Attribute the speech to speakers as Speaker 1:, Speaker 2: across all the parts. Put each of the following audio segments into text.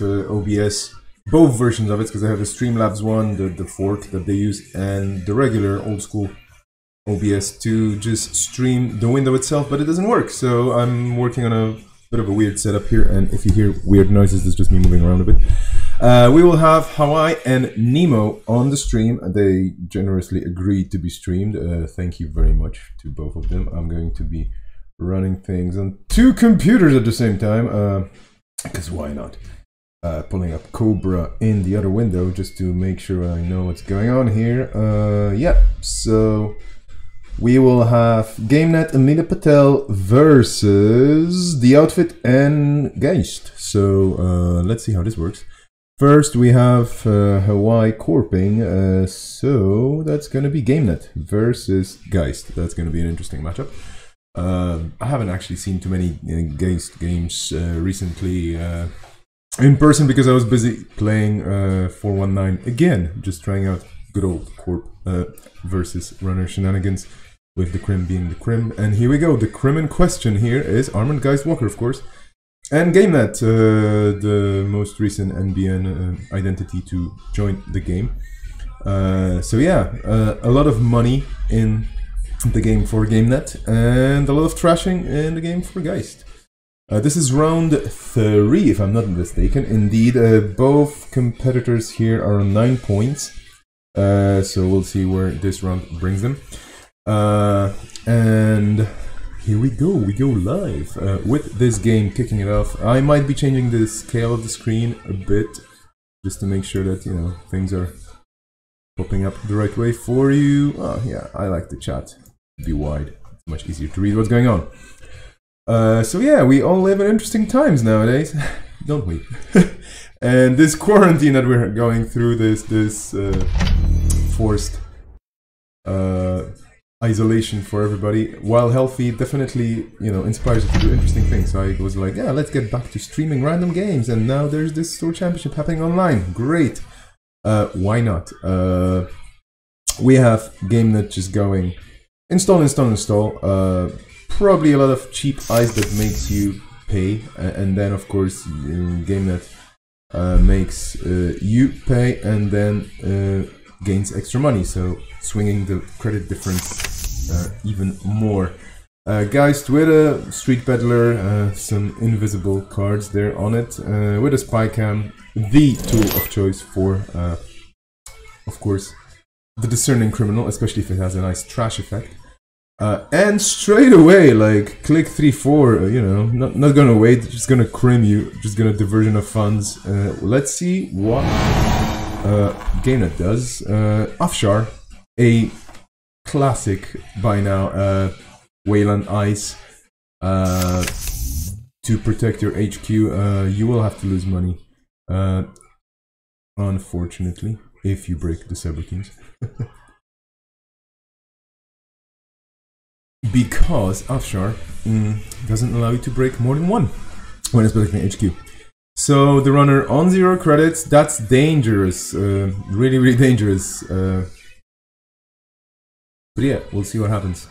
Speaker 1: OBS, both versions of it, because they have the Streamlabs one, the fork that they use, and the regular old school OBS to just stream the window itself, but it doesn't work. So I'm working on a bit of a weird setup here, and if you hear weird noises, it's just me moving around a bit. We will have Hawaii and Nemo on the stream. They generously agreed to be streamed. Thank you very much to both of them. I'm going to be running things on 2 computers at the same time, because why not? Pulling up Cobra in the other window just to make sure I know what's going on here. Yeah, so we will have GameNet Amita Patel versus The Outfit and Geist. So let's see how this works. First we have Hawaii Corping, so that's going to be GameNet versus Geist. That's going to be an interesting matchup. I haven't actually seen too many Geist games recently in person because I was busy playing 419 again, just trying out good old Corp versus Runner shenanigans, with the Crim being the Crim. And here we go, the Crim in question here is Armand Geist Walker, of course, and GameNet, the most recent NBN identity to join the game. So yeah, a lot of money in the game for GameNet, and a lot of trashing in the game for Geist. This is round 3, if I'm not mistaken. Indeed, both competitors here are on 9 points. So we'll see where this round brings them. And here we go live with this game kicking it off. I might be changing the scale of the screen a bit, just to make sure that, you know, things are popping up the right way for you. Oh yeah, I like the chat. Be wide. It's much easier to read what's going on. So yeah, we all live in interesting times nowadays, don't we? And this quarantine that we're going through, this forced isolation for everybody, while healthy, definitely, you know, inspires you to do interesting things. So I was like, yeah, let's get back to streaming random games, and now there's this Store Championship happening online. Great. Why not? We have GameNet just going install. Probably a lot of cheap ice that makes you pay, and then of course GameNet makes you pay and then gains extra money, so swinging the credit difference even more. Geist with a Street Peddler, some invisible cards there on it, with a spy cam, the tool of choice for, of course, the discerning criminal, especially if it has a nice trash effect. And straight away, like, click 3-4, you know, not gonna wait, just gonna crim you, just gonna diversion of funds. Let's see what GameNet does. Afshar, a classic by now, Wayland Ice. To protect your HQ, you will have to lose money, unfortunately, if you break the Saber-Kings. Because Afshar doesn't allow you to break more than one when it's protecting HQ. So the runner on 0 credits, that's dangerous, really, really dangerous. But yeah, we'll see what happens.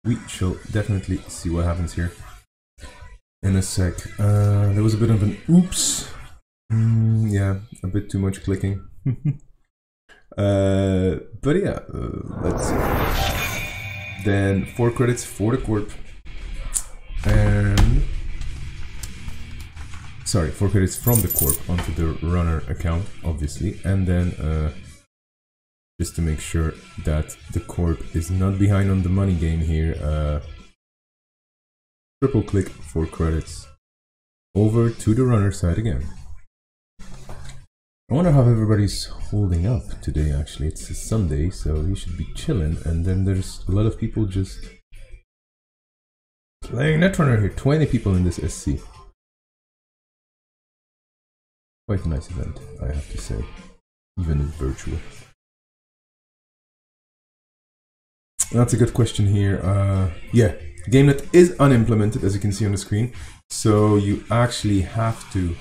Speaker 1: We shall definitely see what happens here in a sec. There was a bit of an oops. Yeah, a bit too much clicking. But yeah, let's see. Then 4 credits for the Corp. And sorry, 4 credits from the Corp onto the runner account, obviously. And then just to make sure that the Corp is not behind on the money game here, triple click 4 credits over to the runner side again. I wonder how everybody's holding up today, actually. It's a Sunday, so you should be chilling. And then there's a lot of people just playing Netrunner here. 20 people in this SC. Quite a nice event, I have to say. Even if virtual. That's a good question here. Yeah, GameNet is unimplemented, as you can see on the screen. So you actually have to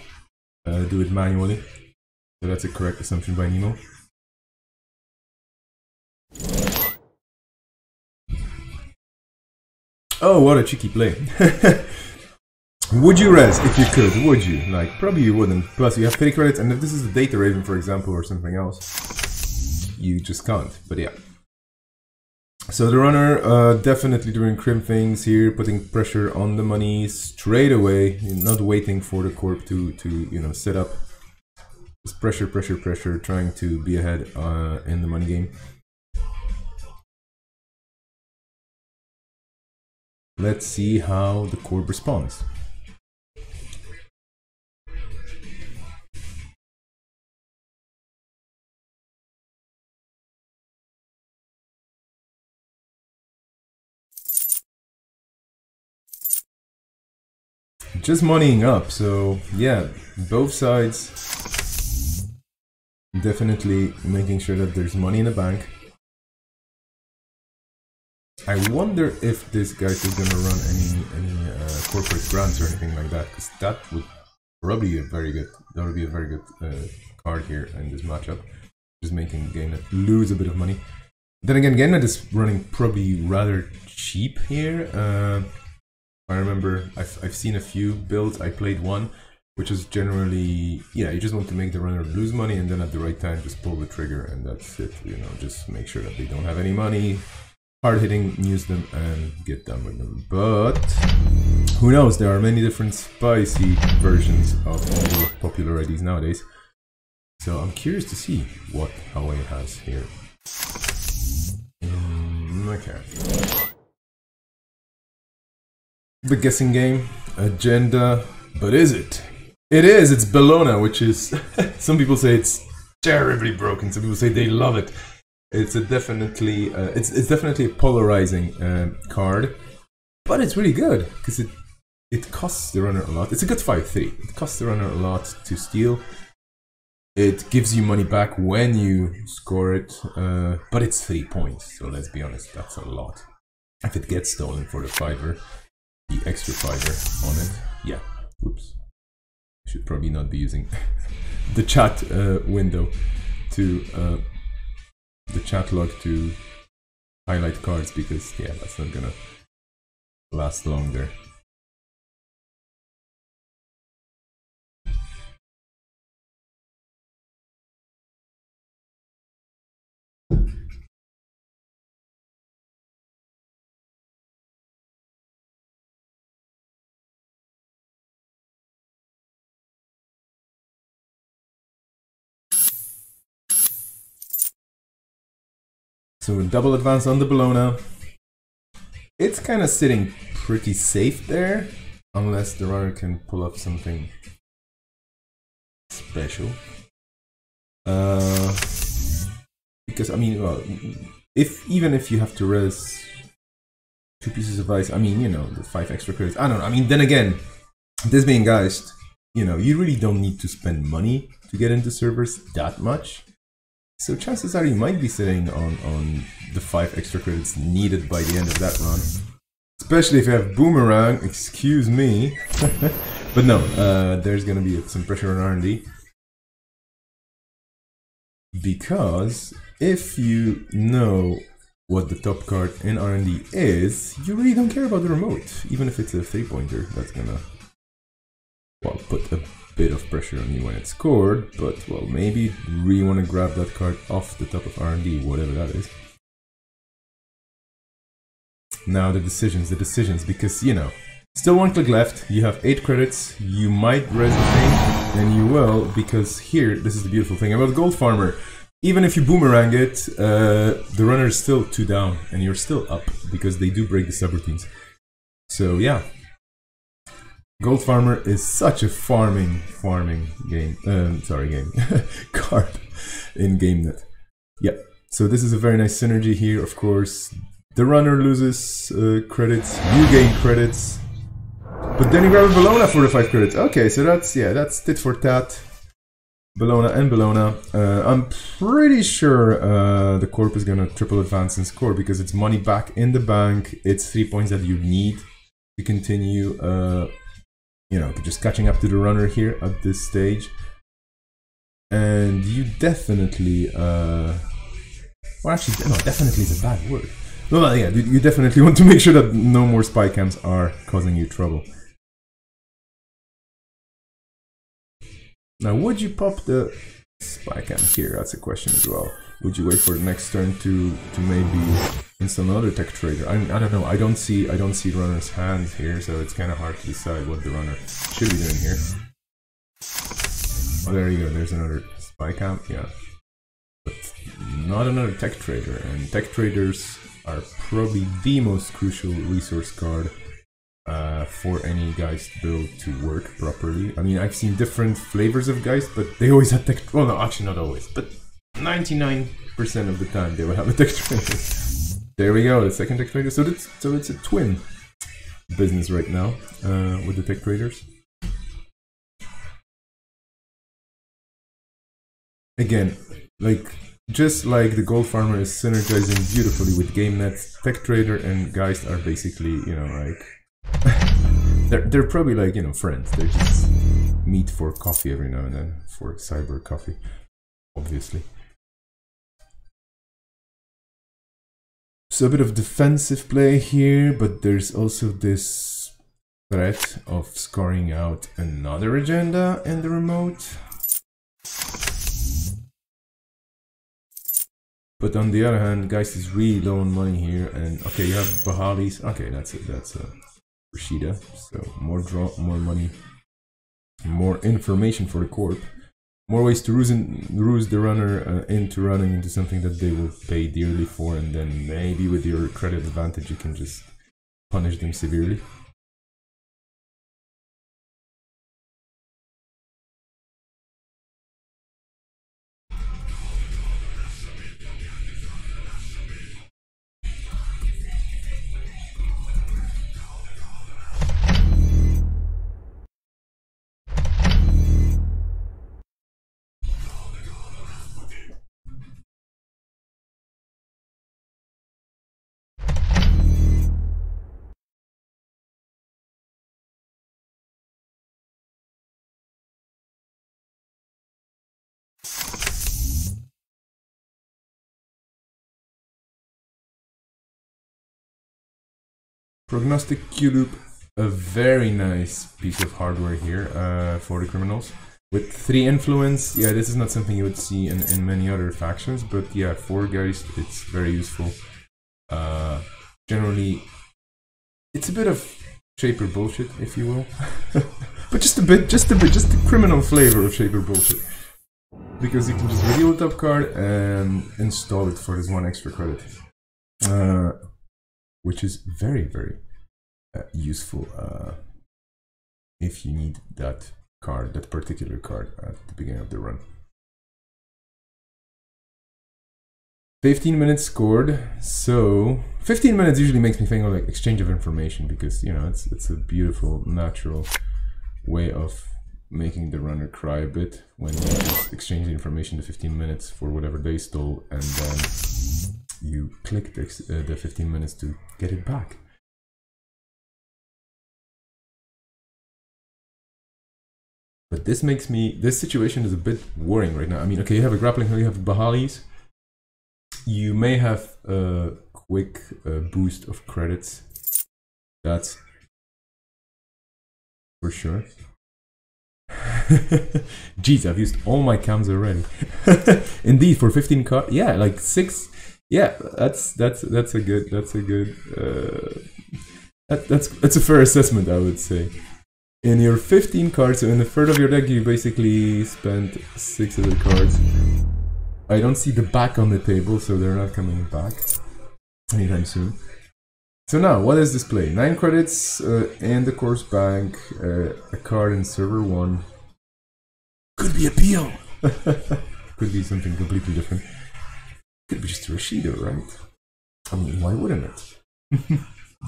Speaker 1: do it manually. So that's a correct assumption by Nemo. Oh, what a cheeky play. Would you res if you could? Would you? Like, probably you wouldn't. Plus, you have 30 credits, and if this is the Data Raven, for example, or something else, you just can't. But yeah. So the runner definitely doing crim things here, putting pressure on the money straight away, not waiting for the corp to you know, set up. Just pressure, pressure, pressure, trying to be ahead in the money game. Let's see how the corp responds. Just moneying up, so yeah, both sides definitely making sure that there's money in the bank. I wonder if this guy is gonna run any corporate grants or anything like that, because that would probably be a very good. That would be a very good card here in this matchup, just making GameNet lose a bit of money. Then again, GameNet is running probably rather cheap here. I remember I've seen a few builds. I played one, which is generally, yeah, you just want to make the runner lose money and then at the right time just pull the trigger and that's it. You know, just make sure that they don't have any money. Hard hitting, use them and get done with them. But who knows? There are many different spicy versions of all the popular IDs nowadays. So I'm curious to see what Hawaii has here. Okay. The guessing game, agenda, but is it? It is, it's Bellona, which is, some people say it's terribly broken, some people say they love it. It's definitely a polarizing card, but it's really good, because it costs the runner a lot. It's a good 5-3, it costs the runner a lot to steal. It gives you money back when you score it, but it's 3 points, so let's be honest, that's a lot. If it gets stolen for the fiver, the extra fiver on it. Yeah, oops. I should probably not be using the chat window to the chat log to highlight cards, because yeah, that's not gonna last long there. So double advance on the Bellona. It's kind of sitting pretty safe there, unless the runner can pull up something special. Because I mean, well, even if you have to res 2 pieces of ice, I mean, you know, the 5 extra credits. I don't know. I mean, then again, this being Geist, you know, you really don't need to spend money to get into servers that much. So chances are you might be sitting on the 5 extra credits needed by the end of that run. Especially if you have Boomerang, excuse me. But no, there's gonna be some pressure on R&D. Because if you know what the top card in R&D is, you really don't care about the remote. Even if it's a 3-pointer, that's gonna, well, put a bit of pressure on you when it's scored, but well, maybe you really want to grab that card off the top of R&D, whatever that is. Now the decisions, because you know, still 1 click left, you have 8 credits, you might res the thing, and you will, because here, this is the beautiful thing about Gold Farmer. Even if you boomerang it, the runner is still 2 down, and you're still up, because they do break the subroutines. So yeah. Gold Farmer is such a farming game, card in GameNet. Yeah, so this is a very nice synergy here, of course. The runner loses credits, you gain credits, but then you grab a Bellona for the 5 credits. Okay, so that's, yeah, that's tit for tat. Bellona and Bellona. I'm pretty sure the Corp is gonna triple advance and score, because it's money back in the bank, it's 3 points that you need to continue you know, just catching up to the runner here at this stage. And you definitely, well actually, no, definitely is a bad word. Well, yeah, you definitely want to make sure that no more spy cams are causing you trouble. Now, would you pop the spy cam here? That's a question as well. Would you wait for the next turn to maybe install another tech trader? I don't know. I don't see runner's hands here, so it's kind of hard to decide what the runner should be doing here. Oh, there you go. There's another spy cam. Yeah, but not another tech trader. And tech traders are probably the most crucial resource card for any Geist build to work properly. I mean, I've seen different flavors of Geist, but they always have tech. Well, no, actually not always, but 99% of the time they will have a tech trader. There we go, the second tech trader. So it's a twin business right now with the tech traders. Again, just like the gold farmer is synergizing beautifully with GameNet, tech trader and Geist are basically, you know, like they're probably like, you know, friends. They just meet for coffee every now and then, for cyber coffee, obviously. So a bit of defensive play here, but there's also this threat of scoring out another agenda in the remote. But on the other hand, Geist is really low on money here, and okay, you have Bahalis. Okay, that's a Rashida. So more draw, more money, more information for the corp, more ways to ruse the runner into running into something that they will pay dearly for, and then maybe with your credit advantage you can just punish them severely. Prognostic Q-loop, a very nice piece of hardware here for the criminals. With 3 influence, yeah, this is not something you would see in many other factions, but yeah, for Geist, it's very useful. Generally, it's a bit of Shaper bullshit, if you will. But just the criminal flavor of Shaper bullshit. Because you can just reveal the top card and install it for this 1 extra credit. Which is very, very useful if you need that card, that particular card at the beginning of the run. 15 minutes scored, so 15 minutes usually makes me think of like exchange of information, because you know it's a beautiful, natural way of making the runner cry a bit when you just exchange the information to 15 minutes for whatever they stole, and then you click the 15 minutes to get it back. But this makes me, this situation is a bit worrying right now. I mean, okay, you have a grappling hook, you have Bahalis. You may have a quick boost of credits. That's for sure. Jeez, I've used all my cams already. Indeed, for 15 cards, yeah, like 6. Yeah, that's a good that's a fair assessment, I would say. In your 15 cards, so in a third of your deck, you basically spent 6 of the cards. I don't see the back on the table, so they're not coming back anytime soon. So now, what is this play? 9 credits in the course bank, a card in server 1. Could be a PO. Could be something completely different. Could be just a Rashida, right? I mean, why wouldn't it?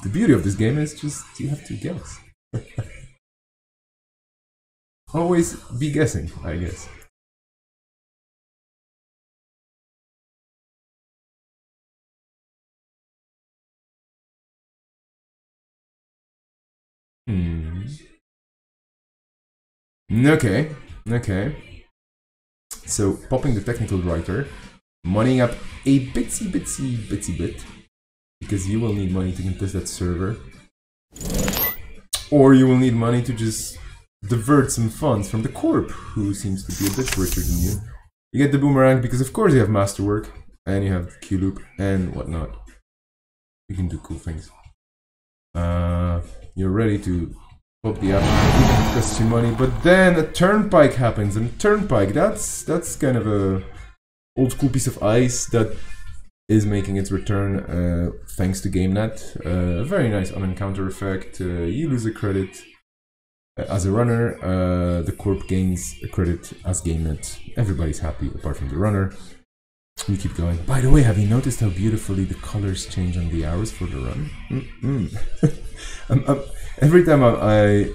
Speaker 1: The beauty of this game is just you have to guess. Always be guessing, I guess. Okay, okay. So, popping the technical writer, moneying up a bitsy bit, because you will need money to contest that server. Or you will need money to just divert some funds from the corp, who seems to be a bit richer than you. You get the boomerang because of course you have masterwork, and you have Q loop and whatnot. You can do cool things. You're ready to pop the app, costs you money, but then a turnpike happens, and turnpike, that's kind of a old school piece of ice that is making its return thanks to GameNet. A very nice on-encounter effect. You lose a credit as a runner, the corp gains a credit as GameNet. Everybody's happy apart from the runner. We keep going. By the way, have you noticed how beautifully the colors change on the arrows for the run? Every time I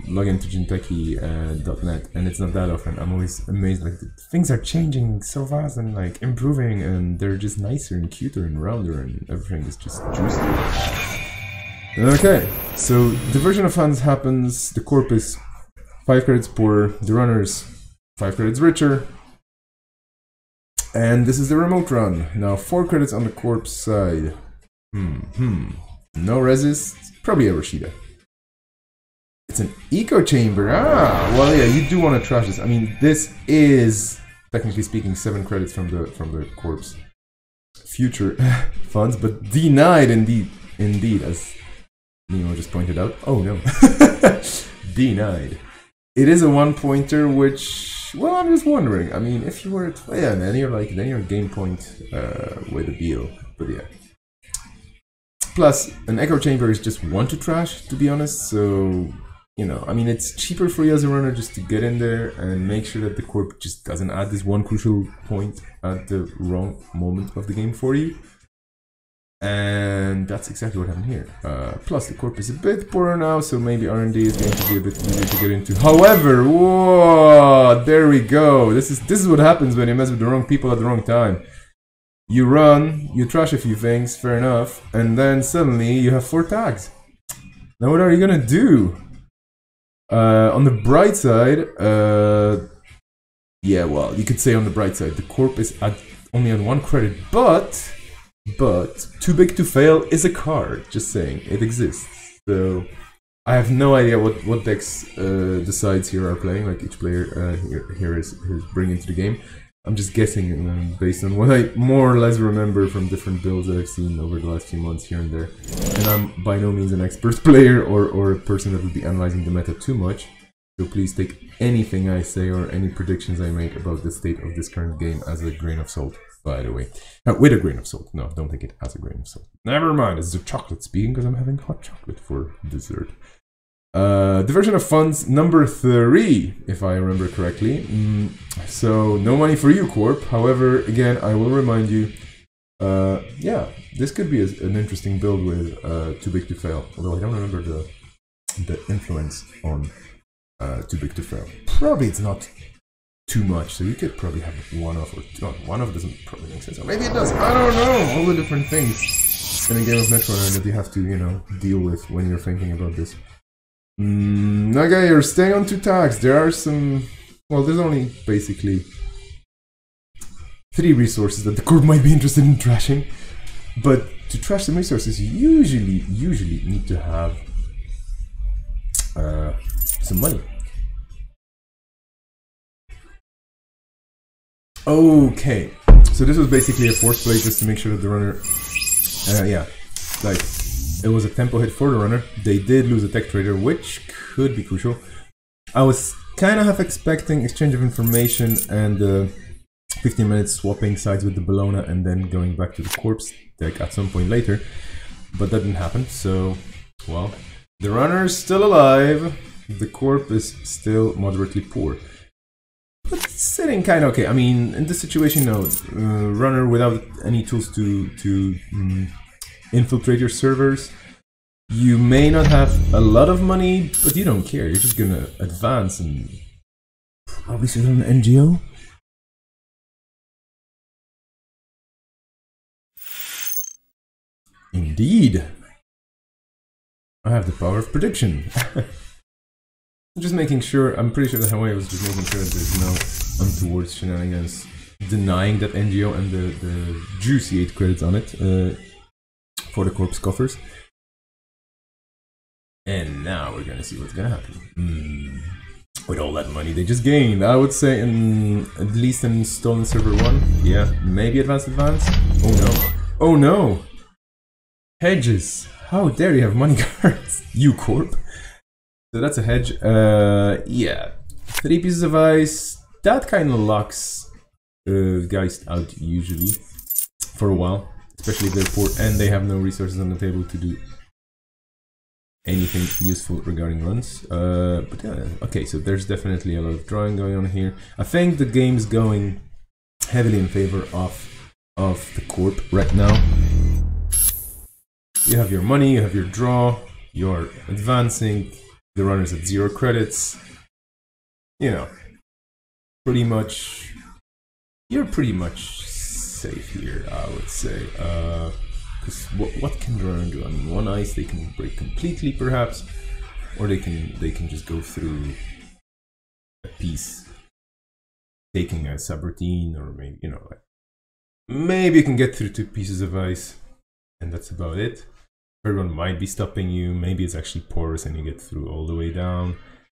Speaker 1: log into Jinteki.net, and it's not that often, I'm always amazed. Like, things are changing so fast and like improving, and they're just nicer and cuter and rounder, and everything is just juicier. Okay, so diversion of funds happens. The corp is 5 credits poorer. The runner's 5 credits richer. And this is the remote run. Now 4 credits on the corpse side. No resist. Probably a Rashida. It's an eco chamber. Ah, well, yeah, you do want to trash this. I mean, this is technically speaking 7 credits from the corpse future funds, but denied indeed, as Nemo just pointed out. Oh no, denied. It is a 1-pointer, which, well, I'm just wondering. I mean, if you were to, yeah, then you're game point with a deal. But yeah. Plus, an echo chamber is just 1 to trash, to be honest. So, you know, I mean, it's cheaper for you as a runner just to get in there and make sure that the corp just doesn't add this 1 crucial point at the wrong moment of the game for you. And that's exactly what happened here. Plus, the corp is a bit poorer now, so maybe R&D is going to be a bit easier to get into. However, whoa, there we go. This is what happens when you mess with the wrong people at the wrong time. You run, you trash a few things, fair enough, and then suddenly you have 4 tags. Now what are you gonna do? On the bright side, yeah, well, you could say on the bright side, the corp is only at 1 credit, but too big to fail is a card. Just saying, it exists. So I have no idea what decks the sides here are playing. Like each player here is bringing to the game. I'm just guessing based on what I more or less remember from different builds that I've seen over the last few months here and there. And I'm by no means an expert player or a person that would be analyzing the meta too much. So please take anything I say or any predictions I make about the state of this current game as a grain of salt, by the way. With a grain of salt. No, don't take it as a grain of salt. Never mind, it's the chocolate speaking because I'm having hot chocolate for dessert. Diversion of funds number 3, if I remember correctly. So no money for you, Corp. However, again, I will remind you, yeah, this could be an interesting build with Too Big to Fail. Although I don't remember the influence on Too Big to Fail. Probably it's not too much, so you could probably have one off or two. No, one off doesn't probably make sense. Or maybe it does. I don't know. All the different things in a game of Netrunner that you have to, you know, deal with when you're thinking about this. Okay, you're staying on 2 tags. There are some... Well, there's only basically 3 resources that the corp might be interested in trashing. But to trash some resources, you usually need to have some money. Okay, so this was basically a force play just to make sure that the runner... yeah, like... It was a tempo hit for the runner. They did lose a tech trader, which could be crucial. I was kind of half expecting exchange of information and 15 minutes swapping sides with the Bologna and then going back to the corpse deck at some point later. But that didn't happen, so, well, the runner is still alive. The corp is still moderately poor. But sitting kind of okay. I mean, in this situation, no. Runner without any tools to infiltrate your servers. You may not have a lot of money, but you don't care. You're just gonna advance and probably sit on an NGO. Indeed. I have the power of prediction. Just making sure, I'm pretty sure that Hawaii was just making sure that there's no untoward shenanigans denying that NGO and the juicy 8 credits on it. For the corpse coffers. And now we're gonna see what's gonna happen. with all that money they just gained. I would say at least in Stolen Server 1. Yeah, maybe Advanced. Oh no. Oh no! Hedges! How dare you have money cards, you corp! So that's a hedge. Yeah. 3 pieces of ice. That kind of locks guys out usually for a while. Especially if they're poor and they have no resources on the table to do anything useful regarding runs. But yeah, okay, so there's definitely a lot of drawing going on here. I think the game's going heavily in favor of the corp right now. You have your money, you have your draw, you're advancing, the runner's at 0 credits. You know, pretty much, you're pretty much safe here, I would say. Because what can the runner do? I mean, 1 ice they can break completely, perhaps, or they can just go through a piece, taking a subroutine, or maybe, you know, like maybe you can get through 2 pieces of ice, and that's about it. Third one might be stopping you. Maybe it's actually porous and you get through all the way down.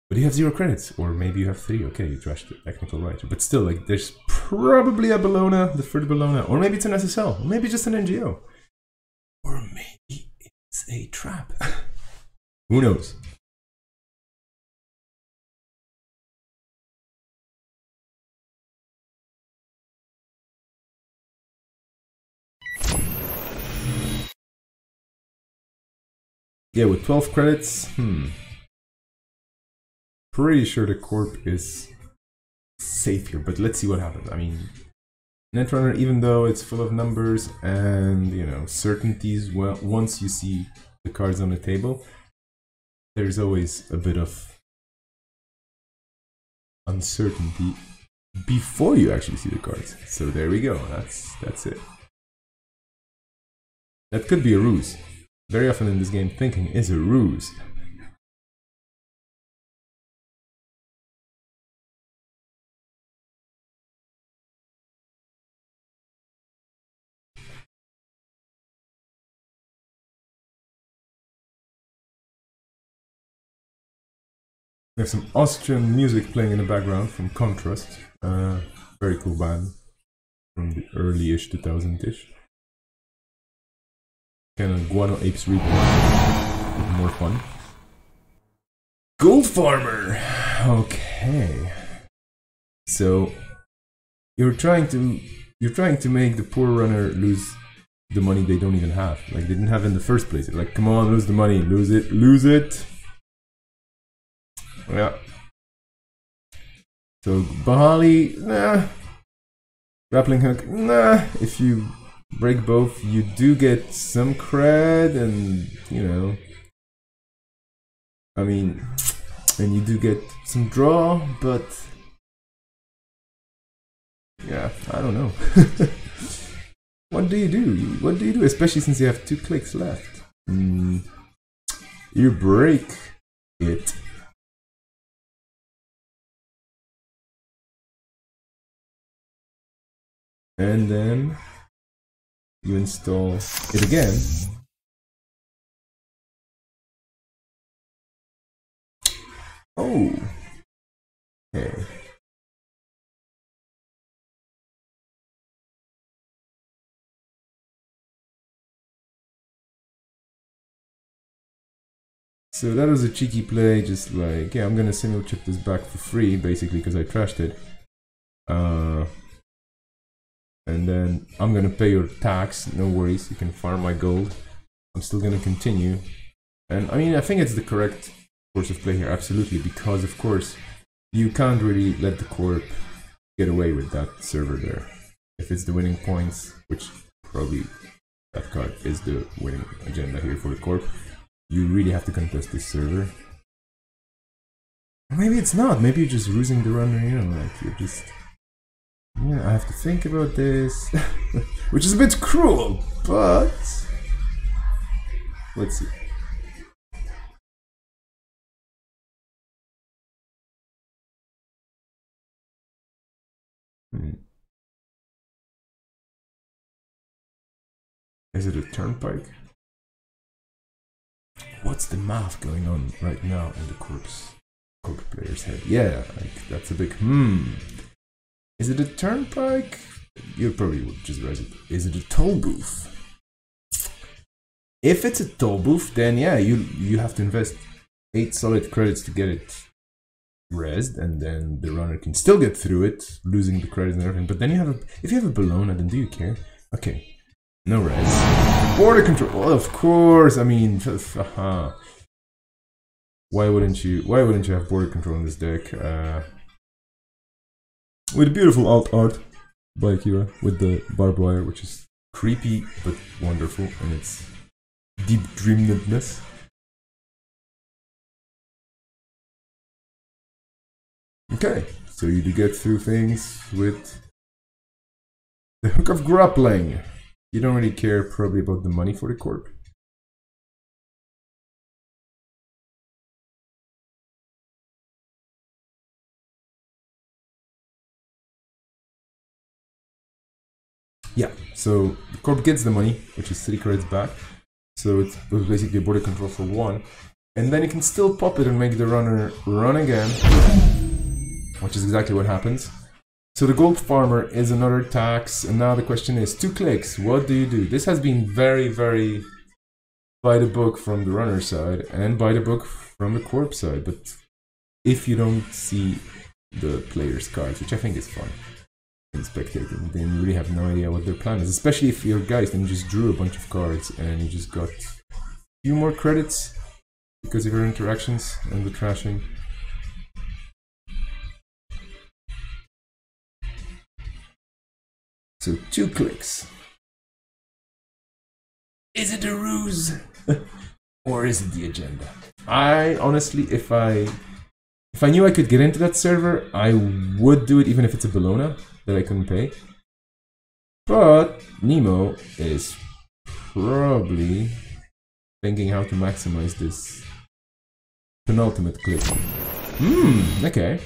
Speaker 1: But you have 0 credits, or maybe you have 3. Okay, you trashed the technical writer. But still, like, there's probably a Bologna, the third Bologna, or maybe it's an SSL, or maybe just an NGO. Or maybe it's a trap. Who knows? Yeah, with 12 credits, pretty sure the corp is safe here, but let's see what happens. I mean, Netrunner, even though it's full of numbers and, you know, certainties, well, once you see the cards on the table, there's always a bit of uncertainty before you actually see the cards. So there we go, that's it. That could be a ruse. Very often in this game, thinking is a ruse. There's some Austrian music playing in the background from Contrast. Very cool band from the early-ish 2000-ish. Kind of Guano Apes Reaping. More fun. Gold Farmer! Okay. So you're trying to make the poor runner lose the money they don't even have. Like they didn't have in the first place. Like, come on, lose the money, lose it, lose it. Yeah. So Bahali, nah. Grappling hook, nah. If you break both, you do get some cred, and you know, I mean, and you do get some draw, but yeah, I don't know. What do you do? What do you do? Especially since you have 2 clicks left. You break it. And then you install it again. Oh, okay. So that was a cheeky play, just like, yeah, I'm gonna single chip this back for free, basically, because I trashed it. And then I'm gonna pay your tax, no worries, you can farm my gold. I'm still gonna continue. And I mean, I think it's the correct course of play here, absolutely, because of course, you can't really let the corp get away with that server there. If it's the winning points, which probably that card is the winning agenda here for the corp, you really have to contest this server. Or maybe it's not, maybe you're just rusing the runner, you know, like you're just... Yeah, I have to think about this, which is a bit cruel, but let's see. Is it a turnpike? What's the math going on right now in the corpse? Corp player's head. Yeah, like, that's a big Is it a turnpike? You probably would just raise it. Is it a toll booth? If it's a toll booth, then yeah, you have to invest 8 solid credits to get it resed, and then the runner can still get through it, losing the credits and everything. But then if you have a Bologna, then do you care? Okay, no res. Border control. Well, of course. I mean, why wouldn't you have border control in this deck? With beautiful alt art by Akira, with the barbed wire, which is creepy but wonderful, and it's deep dreamedness. Okay, so you do get through things with the hook of grappling. You don't really care probably about the money for the corp. Yeah, so the corp gets the money, which is 3 credits back. So it's basically border control for 1. And then you can still pop it and make the runner run again, which is exactly what happens. So the gold farmer is another tax, and now the question is, 2 clicks, what do you do? This has been very, very by the book from the runner side, and by the book from the corp side, but if you don't see the player's cards, which I think is fun in spectating, then you really have no idea what their plan is, especially if you're guys and you just drew a bunch of cards and you just got a few more credits because of your interactions and the trashing. So 2 clicks. Is it a ruse? Or is it the agenda? I honestly, if I knew I could get into that server, I would do it even if it's a Bologna that I couldn't pay. But Nemo is probably thinking how to maximize this penultimate click. Okay.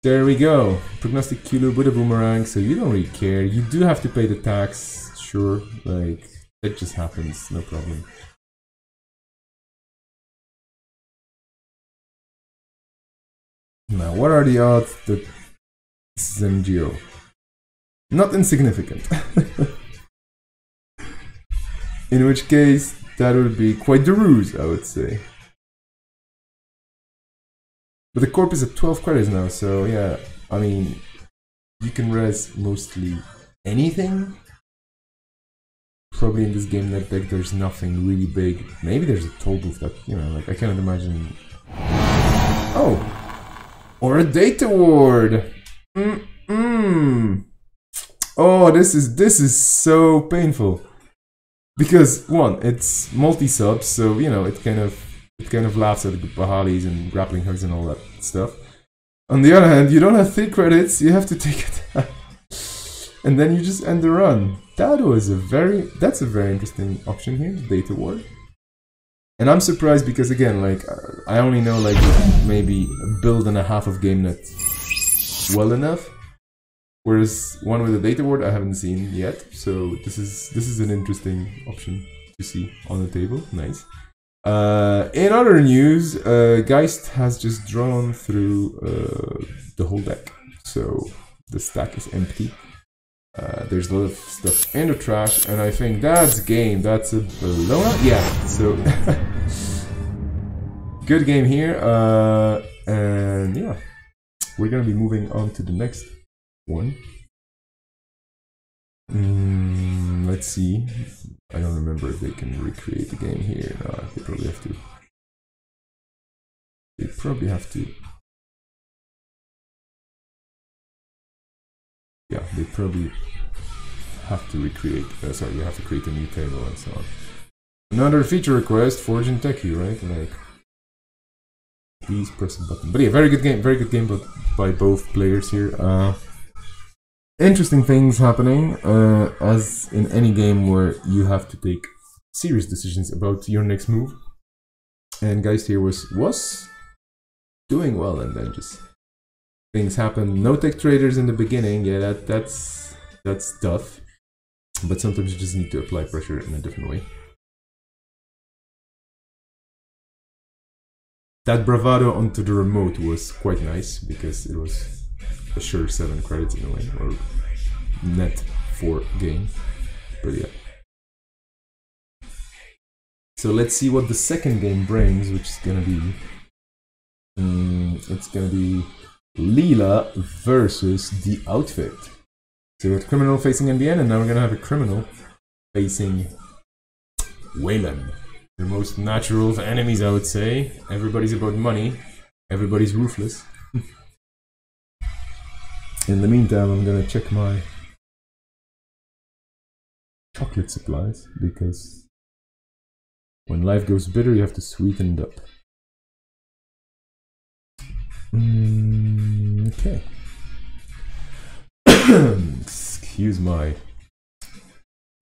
Speaker 1: There we go. Prognostic Cube with a boomerang, so you don't really care. You do have to pay the tax, sure, like, it just happens, no problem. Now, what are the odds that this is MGO? Not insignificant. In which case, that would be quite the ruse, I would say. But the corp is at 12 credits now, so yeah, I mean, you can res mostly anything. Probably in this game net deck there's nothing really big. Maybe there's a toll booth that, you know, like I cannot imagine. Oh! Or a data ward! Oh, this is so painful. Because one, it's multi-subs, so you know, it kind of laughs at Bahalis and grappling hooks and all that stuff. On the other hand, you don't have 3 credits, you have to take it. And then you just end the run. That's a very interesting option here, data ward. And I'm surprised because again, like, I only know like maybe a build and a half of GameNet well enough. Whereas one with a data ward I haven't seen yet. So this is an interesting option to see on the table. Nice. In other news, Geist has just drawn through the whole deck, so the stack is empty. There's a lot of stuff in the trash, and I think that's game. That's a Bologna? Yeah, so good game here, and yeah, we're gonna be moving on to the next one. Let's see. I don't remember if they can recreate the game here. No, they probably have to. They probably have to. Yeah, they probably have to recreate. Sorry, you have to create a new table and so on. Another feature request, Forge and Techie, right? Like, please press a button. But yeah, very good game, but by both players here. Interesting things happening, as in any game where you have to take serious decisions about your next move. And Geist here was doing well, and then just things happen. No tech traders in the beginning, yeah, that's tough. But sometimes you just need to apply pressure in a different way. that bravado onto the remote was quite nice because it was a sure 7 credits in a way, or net 4 gain. But yeah. So let's see what the second game brings, which is gonna be it's gonna be Leela versus the Outfit. So we have criminal facing NBN, and now we're gonna have a criminal facing Wayland. The most natural of enemies, I would say. Everybody's about money. Everybody's ruthless. In the meantime, I'm gonna check my chocolate supplies, because when life goes bitter, you have to sweeten it up. Okay. Excuse my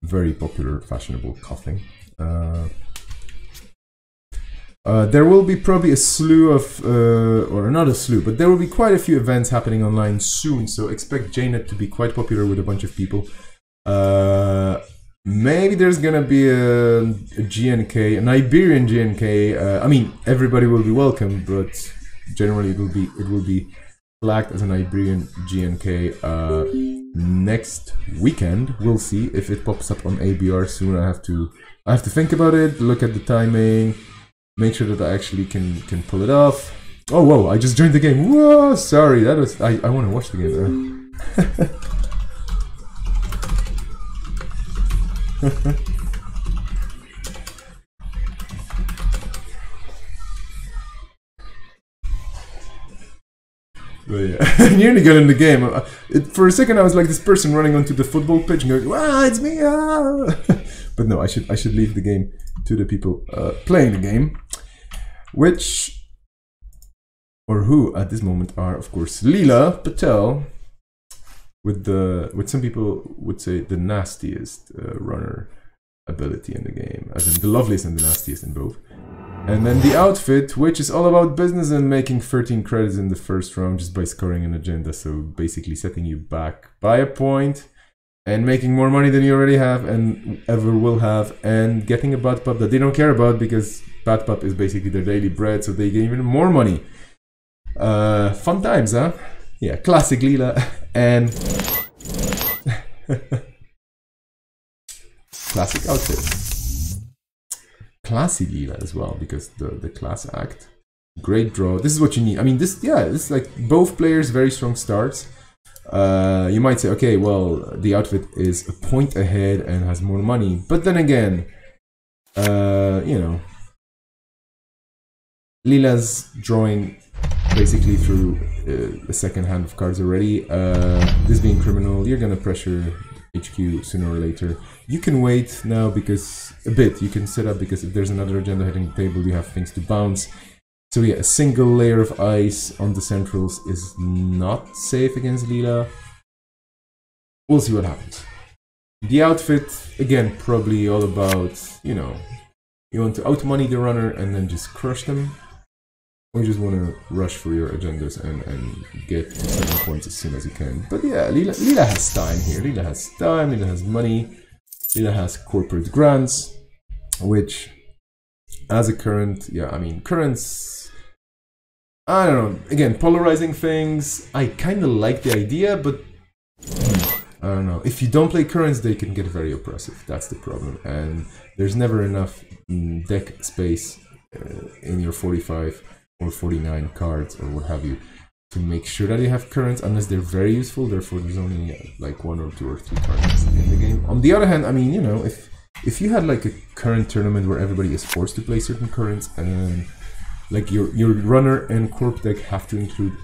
Speaker 1: very popular, fashionable coughing. There will be probably a slew of, or not a slew, but there will be quite a few events happening online soon, so expect JNet to be quite popular with a bunch of people. Maybe there's gonna be a GNK, an Iberian GNK. I mean, everybody will be welcome, but generally it will be flagged as an Iberian GNK next weekend. We'll see if it pops up on ABR soon. I have to think about it, look at the timing, make sure that I actually can pull it off. Oh whoa! I just joined the game. Whoa! Sorry, that was I want to watch the game. But yeah, I nearly got in the game. For a second, I was like this person running onto the football pitch and going, "Ah, it's me!" Ah. But no, I should leave the game to the people playing the game, which, or who at this moment are, of course, Leela Patel, with some people would say the nastiest runner ability in the game, as in the loveliest and the nastiest in both. And then the Outfit, which is all about business and making 13 credits in the first round just by scoring an agenda. So basically setting you back by a point and making more money than you already have and ever will have, and getting a Bad Pup that they don't care about because Bad Pup is basically their daily bread, so they get even more money. Fun times, huh? Yeah, classic Leela. And classic Outfit. Classy Leela as well, because the class act, great draw. This is what you need. I mean, this is like both players very strong starts. You might say, okay, well, the Outfit is a point ahead and has more money, but then again, you know, Leela's drawing basically through the second hand of cards already. This being criminal, you're gonna pressure HQ sooner or later. You can wait now because you can set up, because if there's another agenda hitting the table, you have things to bounce. So yeah, a single layer of ice on the centrals is not safe against Leela. We'll see what happens. The Outfit, again, probably all about, you know, you want to outmoney the runner and then just crush them, or you just want to rush for your agendas and get 7 points as soon as you can. But yeah, Leela has time here. Leela has time, Leela has money, Leela has corporate grants, which, as a current, yeah, I mean, currents, I don't know, again, polarizing things. I kind of like the idea, but I don't know. If you don't play currents, they can get very oppressive. That's the problem. And there's never enough deck space in your 45 or 49 cards or what have you to make sure that you have currents, unless they're very useful. Therefore, there's only like 1 or 2 or 3 cards in the game. On the other hand, I mean, you know, if you had like a current tournament where everybody is forced to play certain currents, and like your runner and corp deck have to include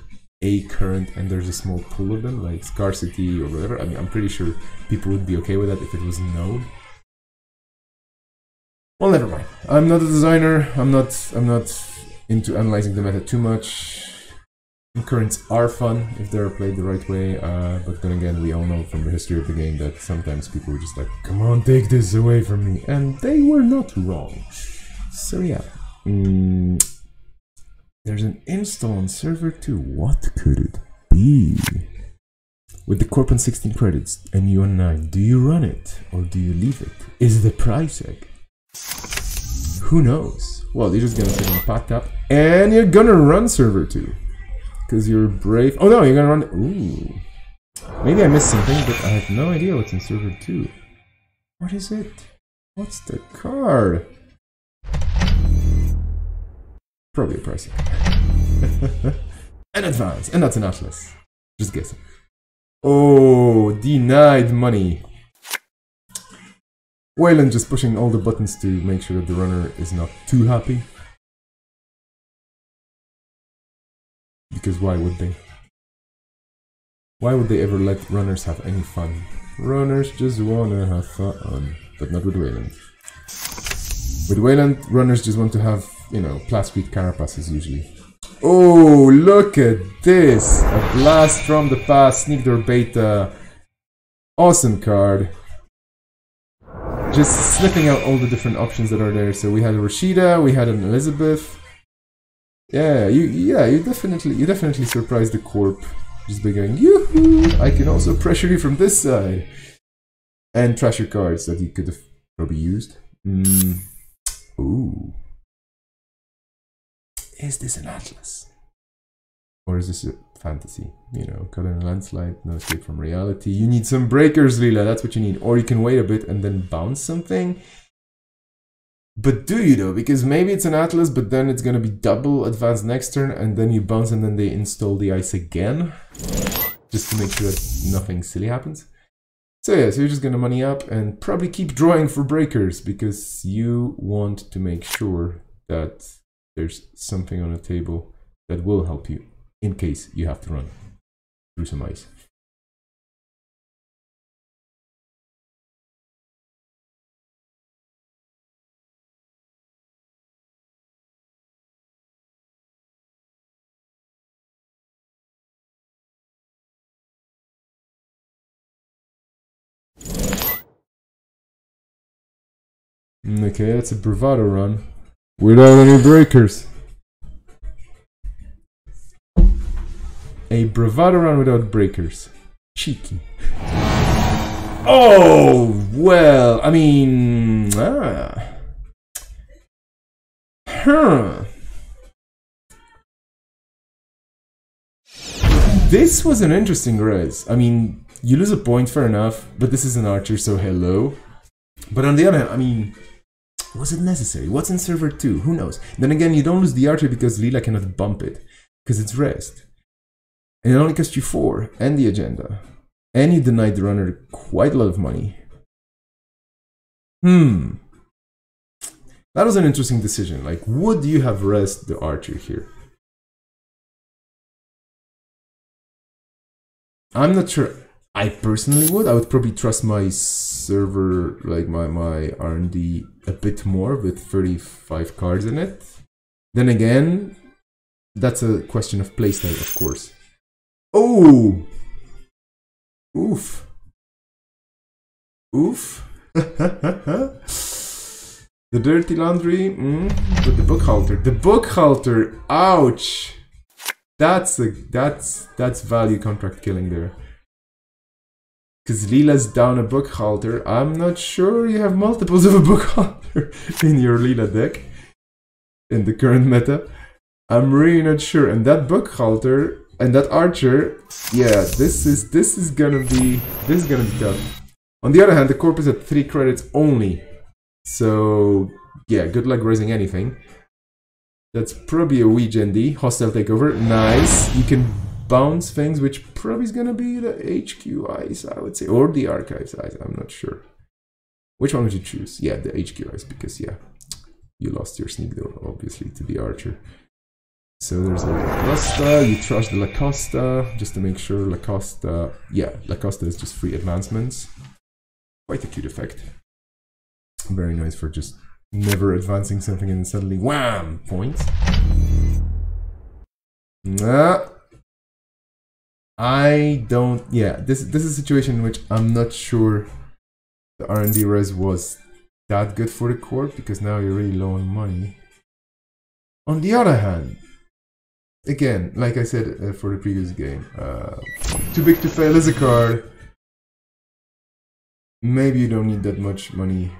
Speaker 1: a current, and there's a small pool of them, like scarcity or whatever, I mean, I'm pretty sure people would be okay with that if it was known. Well, never mind. I'm not a designer. I'm not into analyzing the meta too much. Currents are fun if they're played the right way, but then again, we all know from the history of the game that sometimes people were just like, come on, take this away from me, and they were not wrong. So yeah, there's an install on server 2. What could it be? With the corp on 16 credits and you on 9, do you run it or do you leave it? Is it a price egg? Who knows? Well, you're just gonna sit on path tap, and you're gonna run server 2. Because you're brave. Oh no, you're gonna run. Ooh. Maybe I missed something, but I have no idea what's in server 2. What is it? What's the card? Probably a pricing. An advance, and that's an Atlas. Just guessing. Oh, denied money. Wayland just pushing all the buttons to make sure that the runner is not too happy. Because why would they? Why would they ever let runners have any fun? Runners just wanna have fun, but not with Wayland. With Wayland, runners just want to have, you know, plastic carapaces usually. Oh, look at this! A blast from the past, sneak door beta. Awesome card. Just sniffing out all the different options that are there. So we had a Rashida, we had an Elizabeth. Yeah, you definitely surprised the corp. Just by going, yoo-hoo! I can also pressure you from this side. And trash your cards that you could have probably used. Ooh. Is this an Atlas? Or is this a fantasy? You know, cut in a landslide, no escape from reality. You need some breakers, Leela, that's what you need. Or you can wait a bit and then bounce something. But do you though? Because maybe it's an Atlas, but then it's gonna be double advance next turn, and then you bounce and then they install the ice again. Just to make sure that nothing silly happens. So yeah, so you're just gonna money up and probably keep drawing for breakers, because you want to make sure that there's something on the table that will help you in case you have to run through some ice. Okay, that's a bravado run without any breakers. A bravado run without breakers. Cheeky. Oh, well, I mean... This was an interesting res. I mean, you lose a point, fair enough, but this is an archer, so hello. But on the other hand, I mean... Was it necessary? What's in server 2? Who knows? Then again, you don't lose the archer because Leela cannot bump it. Because it's rest. And it only cost you 4. And the agenda. And you denied the runner quite a lot of money. That was an interesting decision. Like, would you have rest the archer here? I'm not sure. I personally would. I would probably trust my server, like my R&D a bit more with 35 cards in it. Then again, that's a question of playstyle, of course. Oh! Oof. Oof. The dirty laundry, but the book halter. The book halter, ouch! That's value contract killing there. Because Leela's down a book halter. I'm not sure you have multiples of a book halter in your Leela deck. In the current meta. I'm really not sure. And that book halter and that archer, yeah, this is gonna be tough. On the other hand, the corp is at 3 credits only. So yeah, good luck raising anything. That's probably a wee Gen-D. Hostile takeover. Nice. You can bounce things, which probably is gonna be the HQ ice, I would say, or the archives ice. I'm not sure. Which one would you choose? Yeah, the HQ ice, because yeah, you lost your sneak door obviously to the archer. So there's a Lacosta. You trash the Lacosta just to make sure Lacosta. Yeah, Lacosta is just free advancements. Quite a cute effect. Very nice for just never advancing something and then suddenly wham! Points. Nah. I don't... Yeah, this is a situation in which I'm not sure the R&D res was that good for the corp, because now you're really low on money. On the other hand, again, like I said for the previous game, too big to fail is a card. Maybe you don't need that much money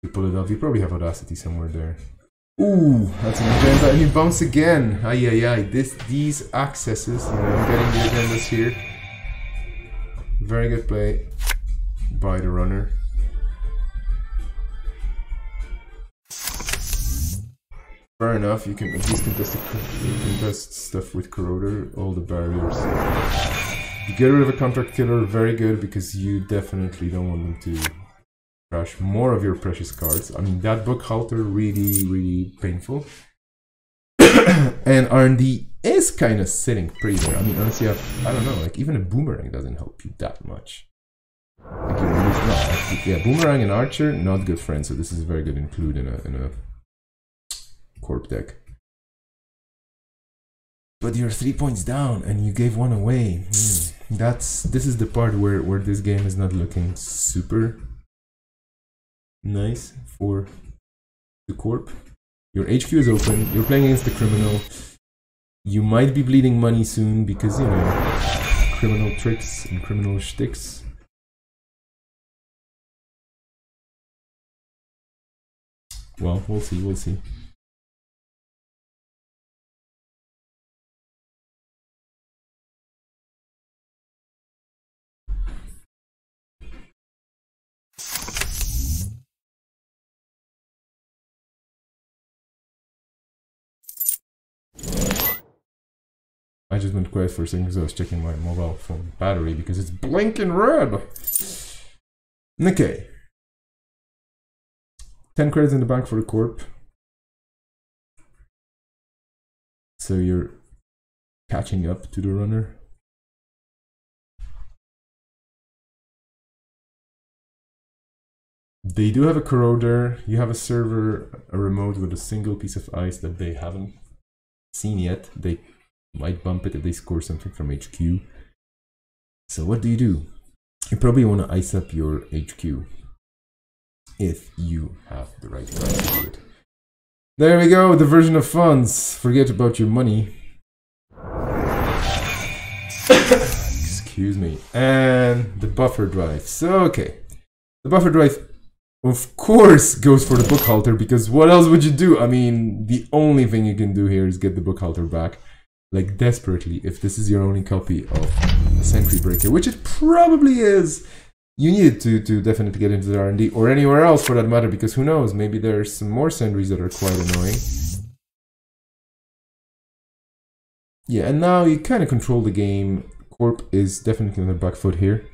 Speaker 1: to pull it off. You probably have Audacity somewhere there. Ooh, that's an agenda, and you bounce again. Ay, ay, ay. These accesses, you know, getting the agendas here. Very good play by the runner. Fair enough, you can at least contest stuff with Corroder, all the barriers. You get rid of a contract killer, very good, because you definitely don't want them to crash more of your precious cards. I mean, that book halter really, really painful. And R&D is kind of sitting pretty there. I mean, unless you have, I don't know, like even a boomerang doesn't help you that much. Like yeah, boomerang and archer, not good friends. So this is a very good include in a corp deck. But you're 3 points down and you gave one away. This is the part where this game is not looking super nice for the corp. Your HQ is open, you're playing against the criminal. You might be bleeding money soon because, you know, criminal tricks and criminal shticks. Well, we'll see, we'll see. I just went quiet for a second because I was checking my mobile phone battery because it's blinking red. Okay. 10 credits in the bank for the corp. So you're catching up to the runner. They do have a corroder. You have a server, a remote with a single piece of ice that they haven't seen yet. They might bump it if they score something from HQ. So what do? You probably want to ice up your HQ if you have the right price to do it. There we go, diversion of funds. Forget about your money. Excuse me. And the buffer drive. So, okay. The buffer drive, of course, goes for the book halter because what else would you do? I mean, the only thing you can do here is get the book halter back. Like, desperately, if this is your only copy of a Sentry Breaker, which it probably is, you need to definitely get into the R&D, or anywhere else for that matter, because who knows, maybe there's some more sentries that are quite annoying. Yeah, and now you kind of control the game. Corp is definitely on the back foot here.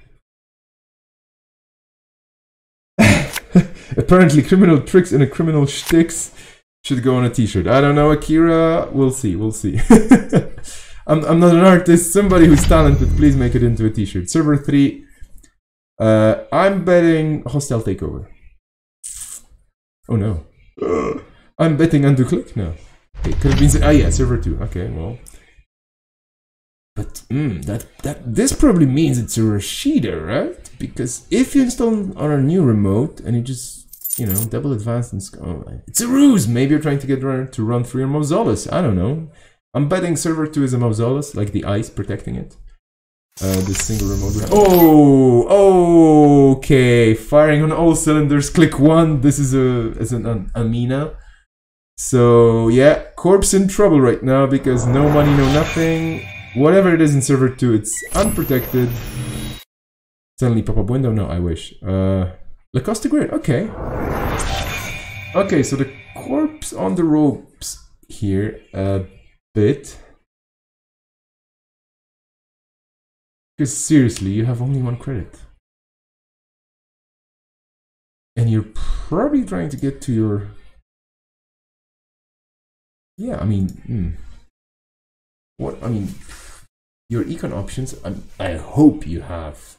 Speaker 1: Apparently, criminal tricks and a criminal shticks should go on a t-shirt. I don't know, Akira. We'll see, we'll see. I'm not an artist. Somebody who's talented, please make it into a t-shirt. Server 3. I'm betting hostile takeover. Oh no. I'm betting undo click? No. It could have been... Ah yeah, server 2. Okay, well. But this probably means it's a Rashida, right? Because if you install on a new remote and you just, you know, double advanced and it's a ruse. Maybe you're trying to get runner to run through your mausolus. I don't know. I'm betting server 2 is a mausolus, like the ice protecting it. This single remote. Oh, okay. Firing on all cylinders. Click 1. This is an Amina. So yeah, corpse in trouble right now because no money, no nothing. Whatever it is in server 2, it's unprotected. Suddenly pop-up window? No, I wish. Lacoste Grid, okay. Okay, so the corpse on the ropes here a bit. Because seriously, you have only 1 credit. And you're probably trying to get to your... Yeah, I mean... What, I mean... Your econ options, I hope you have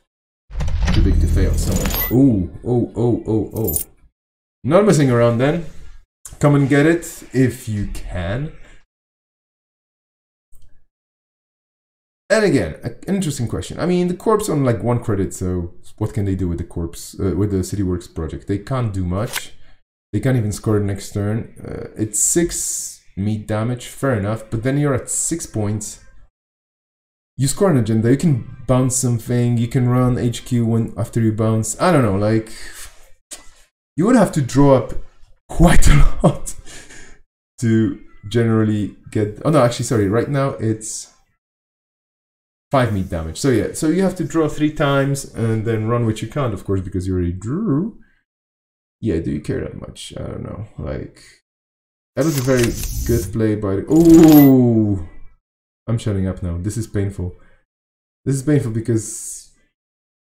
Speaker 1: too big to fail somewhere. Oh. Not messing around then. Come and get it if you can. And again, an interesting question. I mean, the corpse on like 1 credit, so what can they do with the corpse, with the CityWorks project? They can't do much. They can't even score the next turn. It's 6 meat damage, fair enough, but then you're at 6 points. You score an agenda, you can bounce something, you can run HQ after you bounce. I don't know, like... You would have to draw up quite a lot to generally get... Oh no, actually, sorry. Right now it's 5 meat damage. So yeah, so you have to draw 3 times and then run, which you can't, of course, because you already drew. Yeah, do you care that much? I don't know. Like, that was a very good play by the... Oh! I'm shutting up now. This is painful. This is painful because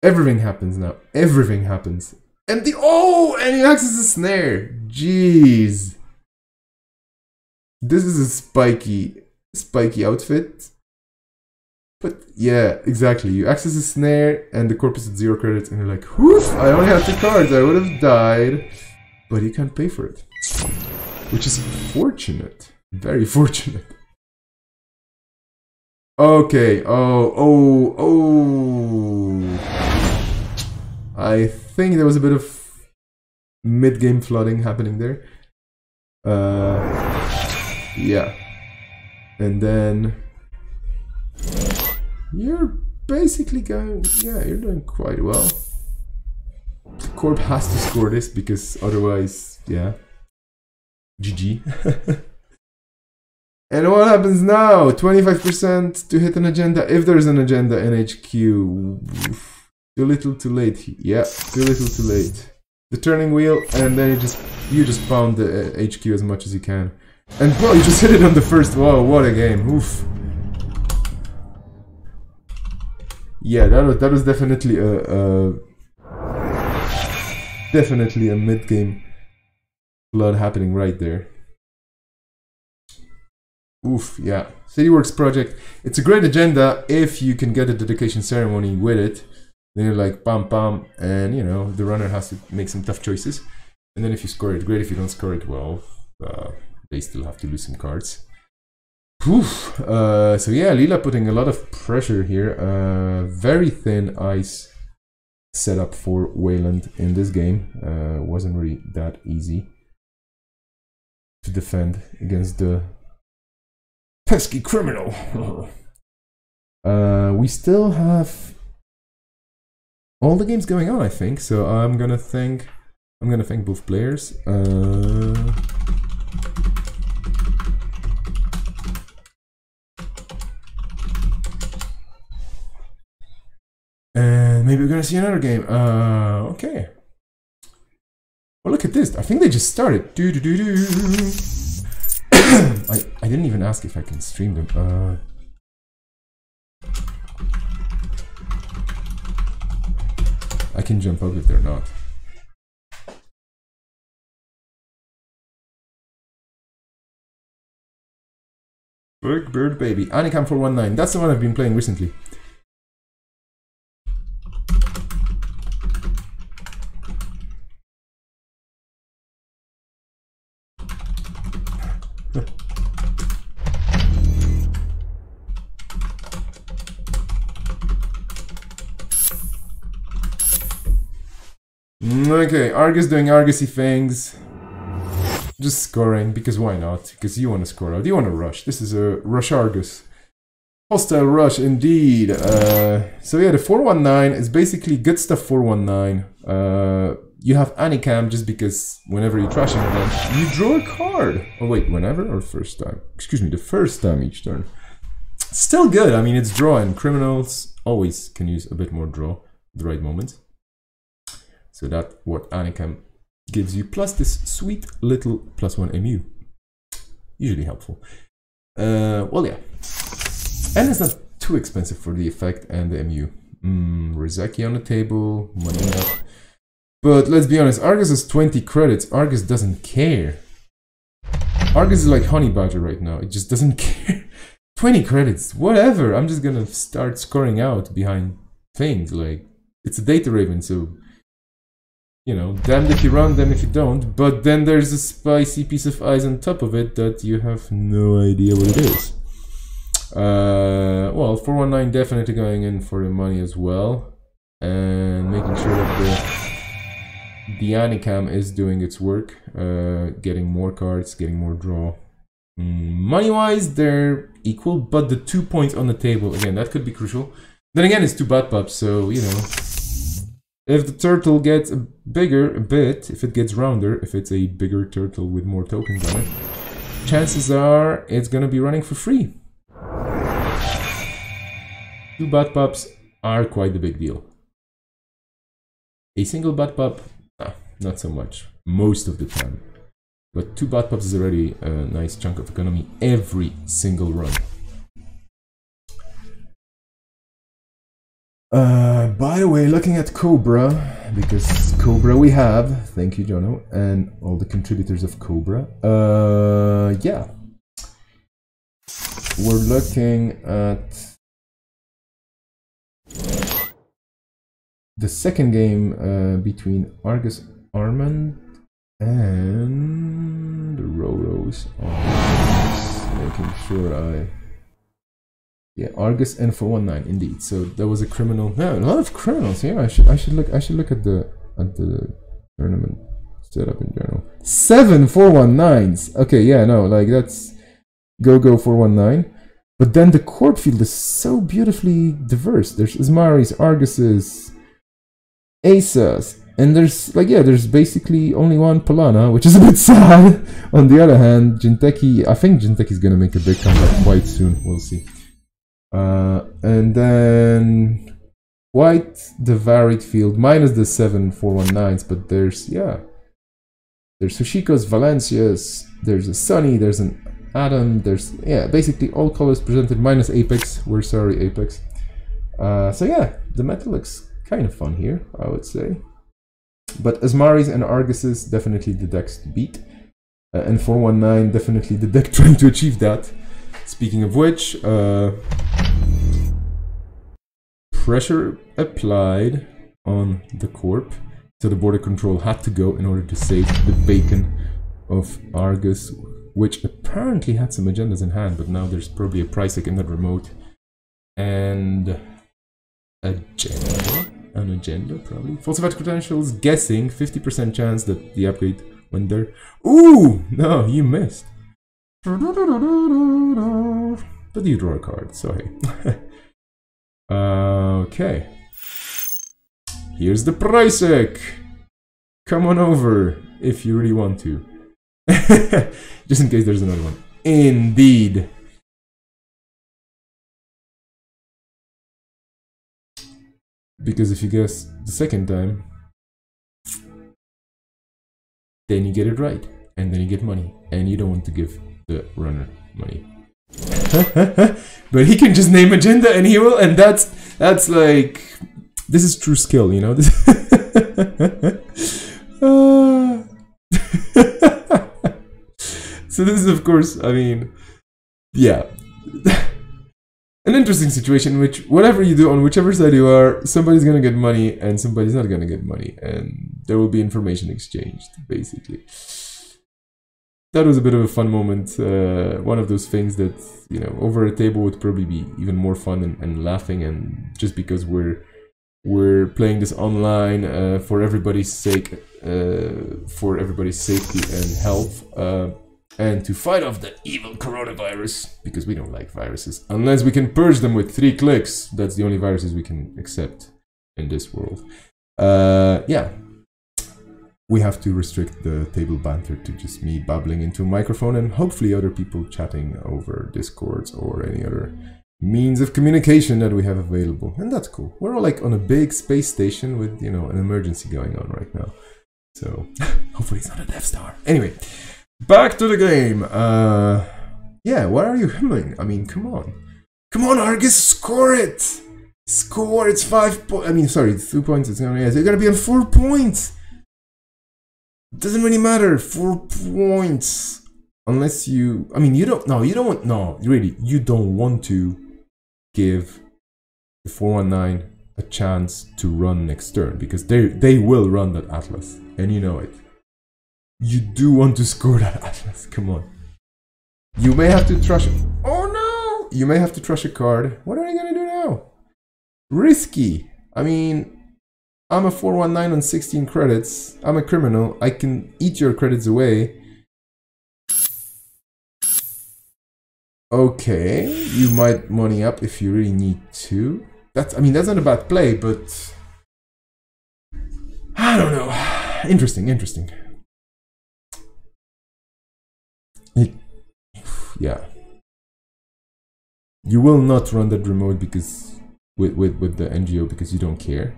Speaker 1: everything happens now. Everything happens. And the... Oh! And he acts as a snare. Jeez. This is a spiky outfit. But yeah, exactly. You access a snare and the corpus at 0 credits and you're like, whoof, I only have 2 cards, I would have died. But you can't pay for it. Which is fortunate. Very fortunate. Okay, oh. I think there was a bit of mid-game flooding happening there. Yeah. And then... You're basically going... Yeah, you're doing quite well. The Corp has to score this because otherwise, yeah. GG. And what happens now? 25% to hit an agenda. If there's an agenda in HQ. Too little too late. Yeah, too little too late. The turning wheel, and then you just pound the HQ as much as you can. And bro, you just hit it on the first. Wow, what a game. Oof. Yeah, that was definitely a mid-game flood happening right there. Oof, yeah. CityWorks project. It's a great agenda if you can get a dedication ceremony with it. Then you're like, bam, bam, and you know, the runner has to make some tough choices. And then if you score it, great. If you don't score it, well, they still have to lose some cards. Oof. So yeah, Lila putting a lot of pressure here. Very thin ice setup for Wayland in this game. Wasn't really that easy to defend against the pesky criminal. We still have all the games going on, I think. So I'm gonna thank both players. And maybe we're gonna see another game. Okay. Well, look at this. I think they just started. I didn't even ask if I can stream them. I can jump up if they're not. Big Bird Baby. Anicam 419. That's the one I've been playing recently. Okay, Argus doing Argusy things. Just scoring, because why not? Because you want to score out. You want to rush. This is a Rush Argus. Hostile Rush, indeed. So yeah, the 419 is basically good stuff 419. You have Anicam just because whenever you trash an event, you draw a card. Oh wait, whenever or first time? Excuse me, the first time each turn. Still good. I mean, it's draw, and criminals always can use a bit more draw at the right moment. So that's what Anicam gives you, plus this sweet little +1 MU. Usually helpful. Well, yeah. And it's not too expensive for the effect and the MU. Rizaki on the table, money up. But let's be honest, Argus has 20 credits. Argus doesn't care. Argus is like Honey Badger right now. It just doesn't care. 20 credits, whatever. I'm just gonna start scoring out behind things. Like, it's a data raven, so... You know, damned if you run, damned if you don't. But then there's a spicy piece of ice on top of it that you have no idea what it is. Well, 419 definitely going in for the money as well. And making sure that the Anicam is doing its work. Getting more cards, getting more draw. Money-wise, they're equal, but the 2 points on the table, again, that could be crucial. Then again, it's 2 bad pups, so, you know... If the turtle gets bigger a bit, if it gets rounder, if it's a bigger turtle with more tokens on it, chances are it's gonna be running for free. 2 bad pops are quite a big deal. A single bad pop, not so much, most of the time. But 2 bad pops is already a nice chunk of economy every single run. By the way, looking at Cobra, because Cobra we have, thank you Jono, and all the contributors of Cobra. Yeah. We're looking at the second game between Argus Armand and the Roros. Making sure yeah, Argus and 419 indeed. So that was a criminal. Yeah, a lot of criminals here. I should look at the tournament setup in general. 7 419s. Okay, yeah, no, like that's go 419. But then the court field is so beautifully diverse. There's Ismaris, Arguses, Asas, and there's like, yeah, there's basically only one Polana, which is a bit sad. On the other hand, Jinteki, I think Jinteki's gonna make a big comeback quite soon. We'll see. And then White, the varied field, minus the 7 419s, but there's, yeah, there's Sushiko's, Valencia's, there's a Sunny, there's an Adam, there's, yeah, basically all colors presented minus Apex. We're sorry, Apex. So yeah, the meta looks kind of fun here, I would say. But Asmaris and Arguses, definitely the decks to beat. And 419, definitely the deck trying to achieve that. Speaking of which, pressure applied on the Corp, so the border control had to go in order to save the bacon of Argus, which apparently had some agendas in hand, but now there's probably a price tag in that remote. And an agenda probably. Falsified credentials, guessing 50% chance that the upgrade went there. Ooh, no, you missed. But you draw a card, so hey. Okay. Here's the price tag. Come on over if you really want to. Just in case there's another one. Indeed. Because if you guess the second time, then you get it right. And then you get money. And you don't want to give the runner money. But he can just name agenda and he will, and that's like, this is true skill, you know. So this is, of course, I mean, yeah, an interesting situation in which whatever you do on whichever side you are, somebody's gonna get money and somebody's not gonna get money, and there will be information exchanged, basically. That was a bit of a fun moment, one of those things that, you know, over a table would probably be even more fun and laughing, and just because we're playing this online for everybody's sake, for everybody's safety and health, and to fight off the evil coronavirus, because we don't like viruses, unless we can purge them with 3 clicks. That's the only viruses we can accept in this world. Yeah. We have to restrict the table banter to just me babbling into a microphone and hopefully other people chatting over Discords or any other means of communication that we have available. And that's cool. We're all like on a big space station with, you know, an emergency going on right now. So hopefully it's not a Death Star. Anyway, back to the game. Yeah, why are you humming? I mean, come on. Come on, Argus, score it! Score, it's 5 points. I mean, sorry, it's 2 points. It's gonna be on 4 points. Doesn't really matter, 4 points. Unless you, I mean, you don't want to give the 419 a chance to run next turn, because they will run that Atlas, and you know it. You do want to score that Atlas, come on. You may have to trash it. Oh no! You may have to trash a card. What are you gonna do now? Risky. I mean, I'm a 419 on 16 credits. I'm a criminal. I can eat your credits away. Okay, you might money up if you really need to. I mean, that's not a bad play, but I don't know. Interesting. yeah. You will not run that remote because with the NGO because you don't care.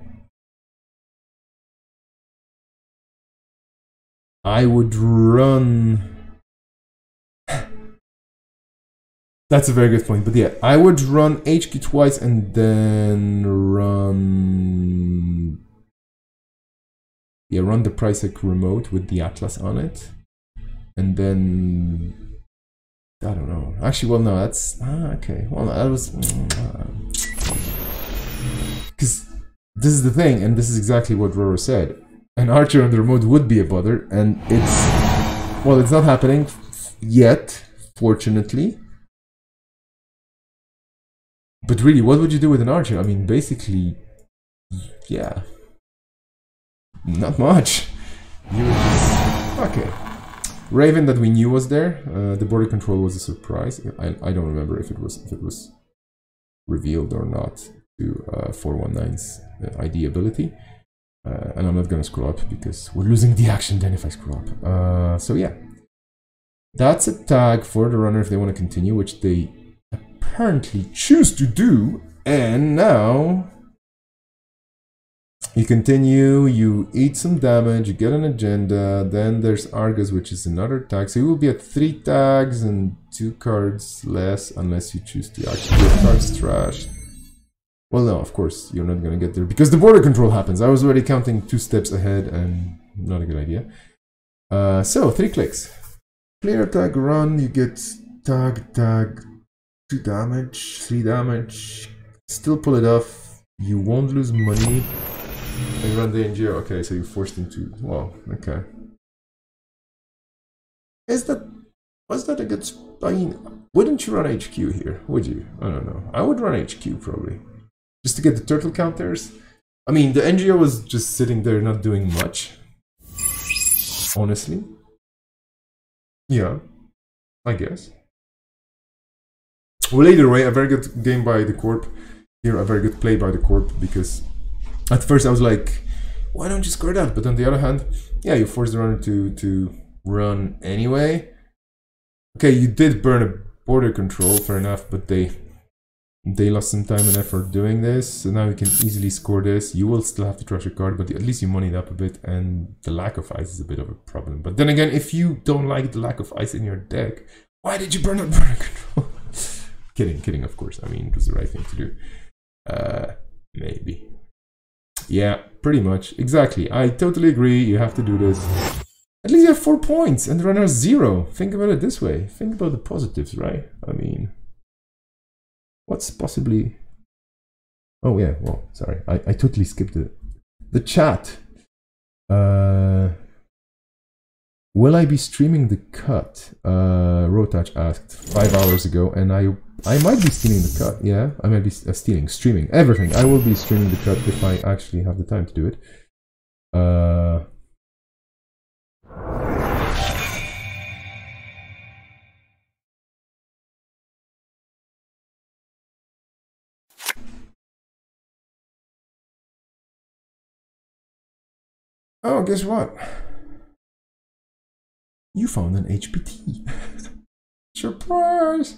Speaker 1: I would run. That's a very good point, but yeah, I would run HQ twice and then run. Yeah, run the Prisec remote with the Atlas on it, and then I don't know. Actually, well, no, that's okay. Well, that was because this is the thing, and this is exactly what Roro said. An archer on the remote would be a bother, and it's not happening yet, fortunately. But really, what would you do with an archer? I mean, basically, yeah, not much. You would just, okay. Raven that we knew was there. The border control was a surprise. I don't remember if it was revealed or not to 419's ID ability. And I'm not gonna scroll up because we're losing the action then if I scroll up. So yeah, that's a tag for the runner if they want to continue, which they apparently choose to do. And now you continue, you eat some damage, you get an agenda, then there's Argus, which is another tag. So you will be at 3 tags and 2 cards less unless you choose to actually get cards trashed. Well, no, of course, you're not going to get there because the border control happens. I was already counting 2 steps ahead and not a good idea. So, 3 clicks. Clear tag, run, you get tag, 2 damage, 3 damage. Still pull it off. You won't lose money. And run the NGO. Okay, so you're forced into... Well, okay. Was that a good... I mean, wouldn't you run HQ here? Would you? I don't know. I would run HQ probably. Just to get the turtle counters. I mean, the NGO was just sitting there not doing much. Honestly. Yeah. I guess. Well, either way, a very good game by the Corp. Here, a very good play by the Corp, because at first I was like, why don't you score that? But on the other hand, yeah, you force the runner to run anyway. Okay, you did burn a border control, fair enough, but they lost some time and effort doing this, so now you can easily score this. You will still have to trash a card, but at least you moneyed up a bit, and the lack of ice is a bit of a problem. But then again, if you don't like the lack of ice in your deck, why did you burn up border control? Kidding, of course. I mean, it was the right thing to do. Maybe. Yeah, pretty much. Exactly. I totally agree. You have to do this. At least you have 4 points, and the runner has 0. Think about it this way. Think about the positives, right? I mean... What's possibly... Oh yeah, well, sorry. I totally skipped the chat. Will I be streaming the cut? Rotach asked 5 hours ago, and I might be stealing the cut. Yeah, I might be streaming everything. I will be streaming the cut if I actually have the time to do it. Oh, guess what? You found an HPT. Surprise!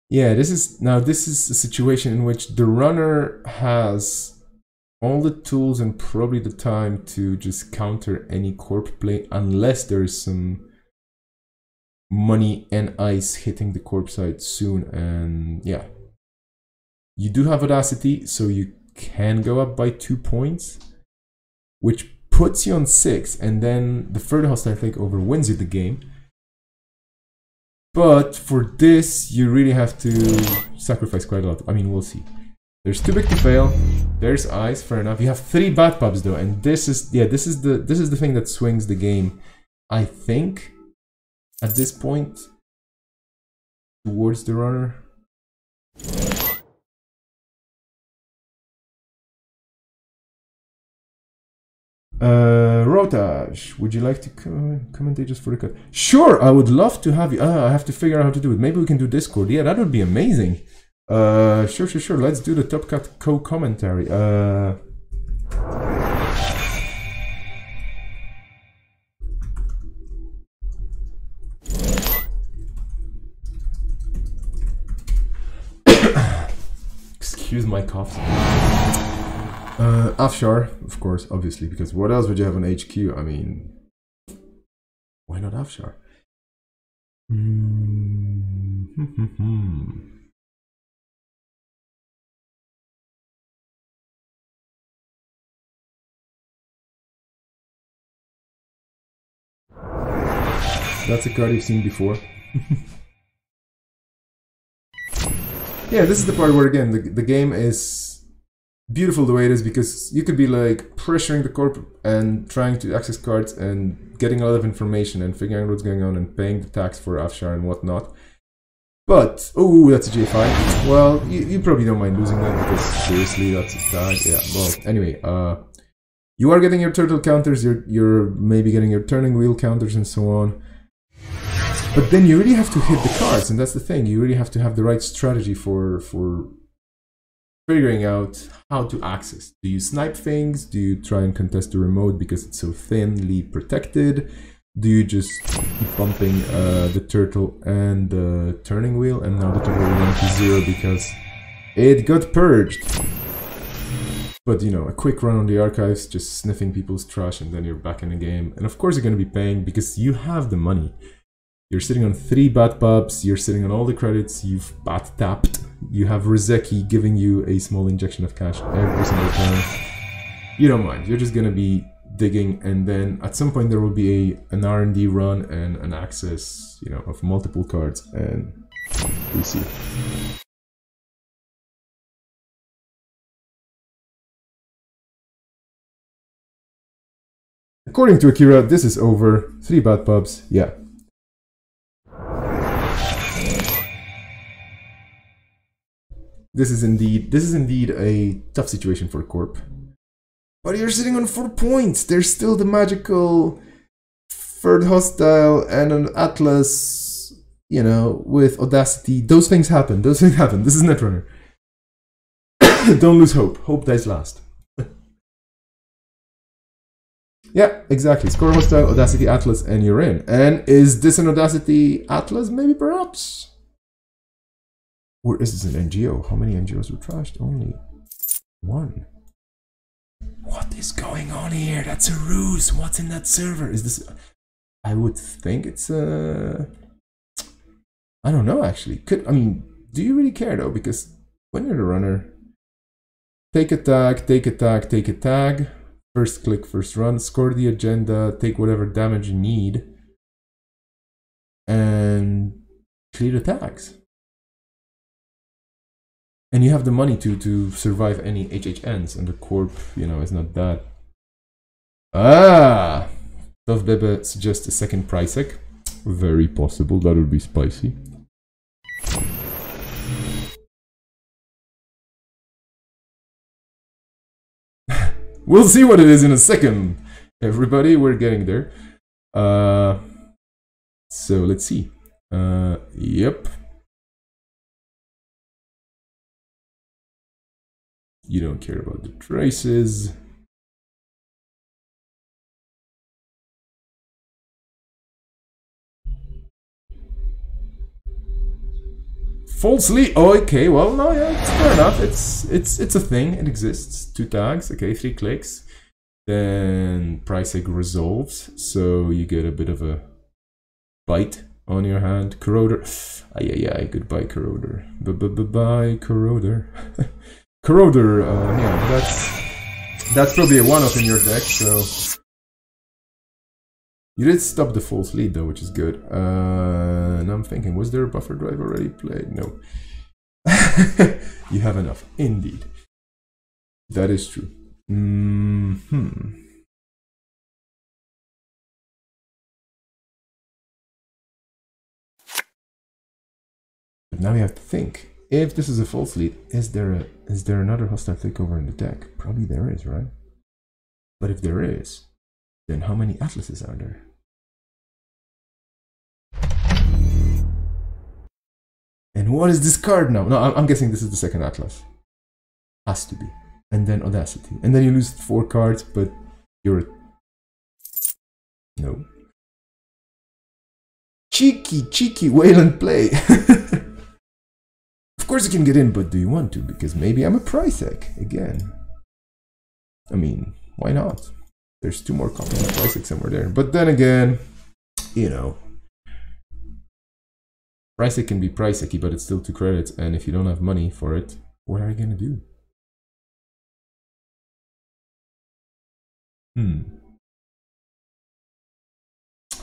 Speaker 1: Yeah, this is a situation in which the runner has all the tools and probably the time to just counter any corp play unless there is some money and ice hitting the corp side soon. And yeah, you do have audacity, so you can go up by 2 points, which puts you on 6, and then the further hostile takeover wins you the game. But for this, you really have to sacrifice quite a lot. I mean, we'll see. There's too big to fail. There's ice, fair enough. You have 3 bad pubs though, and this is the thing that swings the game, I think, at this point, towards the runner. Rotage, would you like to commentate just for the cut? Sure, I would love to have you. I have to figure out how to do it. Maybe we can do Discord. Yeah, that would be amazing. Sure. Let's do the Top Cut co-commentary. Excuse my cough. Afshar, of course, obviously, because what else would you have on HQ? I mean, why not Afshar? That's a card you've seen before. Yeah, this is the part where, again, the game is beautiful the way it is, because you could be like pressuring the corp and trying to access cards and getting a lot of information and figuring out what's going on and paying the tax for Afshar and whatnot. But, oh, that's a J5. Well, you probably don't mind losing that, because seriously, that's a tag. Yeah, well, anyway, you are getting your turtle counters, you're maybe getting your turning wheel counters and so on. But then you really have to hit the cards, and that's the thing. You really have to have the right strategy for figuring out how to access. Do you snipe things? Do you try and contest the remote because it's so thinly protected? Do you just keep bumping the turtle and the turning wheel? And now the turtle went to 0 because it got purged. But, you know, a quick run on the archives, just sniffing people's trash, and then you're back in the game. And of course you're going to be paying because you have the money. You're sitting on 3 bat pubs, you're sitting on all the credits, you've bat tapped, you have Rizeki giving you a small injection of cash every single time. You don't mind, you're just gonna be digging, and then at some point there will be an R&D run and an access, you know, of multiple cards, and we see. According to Akira, this is over. 3 bat pubs, yeah. This is indeed a tough situation for Corp. But you're sitting on 4 points. There's still the magical third hostile and an Atlas, you know, with Audacity. Those things happen. Those things happen. This is Netrunner. Don't lose hope. Hope dies last. Yeah, exactly. Score hostile, Audacity, Atlas, and you're in. And is this an Audacity Atlas? Maybe, perhaps. Or is this an NGO? How many NGOs were trashed? Only 1. What is going on here? That's a ruse. What's in that server? Is this... I would think it's a... I don't know, actually. I mean, do you really care, though? Because when you're the runner... Take a tag, take a tag, take a tag. First click, first run. Score the agenda. Take whatever damage you need. And clear the tags. And you have the money to survive any HHNs, and the Corp, you know, is not that. Ah! Dov Bebe suggests a second Pricek. Very possible, that would be spicy. We'll see what it is in a second. Everybody, we're getting there. So let's see. Yep. You don't care about the traces. Falsely. Oh, okay. Well, no, yeah, it's fair enough. It's a thing. It exists. 2 tags. Okay, 3 clicks. Then Pricek resolves, so you get a bit of a bite on your hand. Corroder. Ay. Goodbye, Corroder. Bye, Corroder. Corroder, yeah, that's probably a one-off in your deck, so... You did stop the false lead though, which is good. And I'm thinking, was there a buffer drive already played? No. You have enough, indeed. That is true. But now you have to think. If this is a false lead, is there another hostile takeover in the deck? Probably there is, right? But if there is, then how many Atlases are there? And what is this card now? No, I'm guessing this is the second Atlas. Has to be. And then Audacity. And then you lose 4 cards, but you're... No. Cheeky Wayland play. Of course you can get in, but do you want to? Because maybe I'm a price egg again. I mean, why not? There's 2 more copies of price egg somewhere there. But then again, you know, price egg can be price eggy, but it's still 2 credits. And if you don't have money for it, what are you gonna do?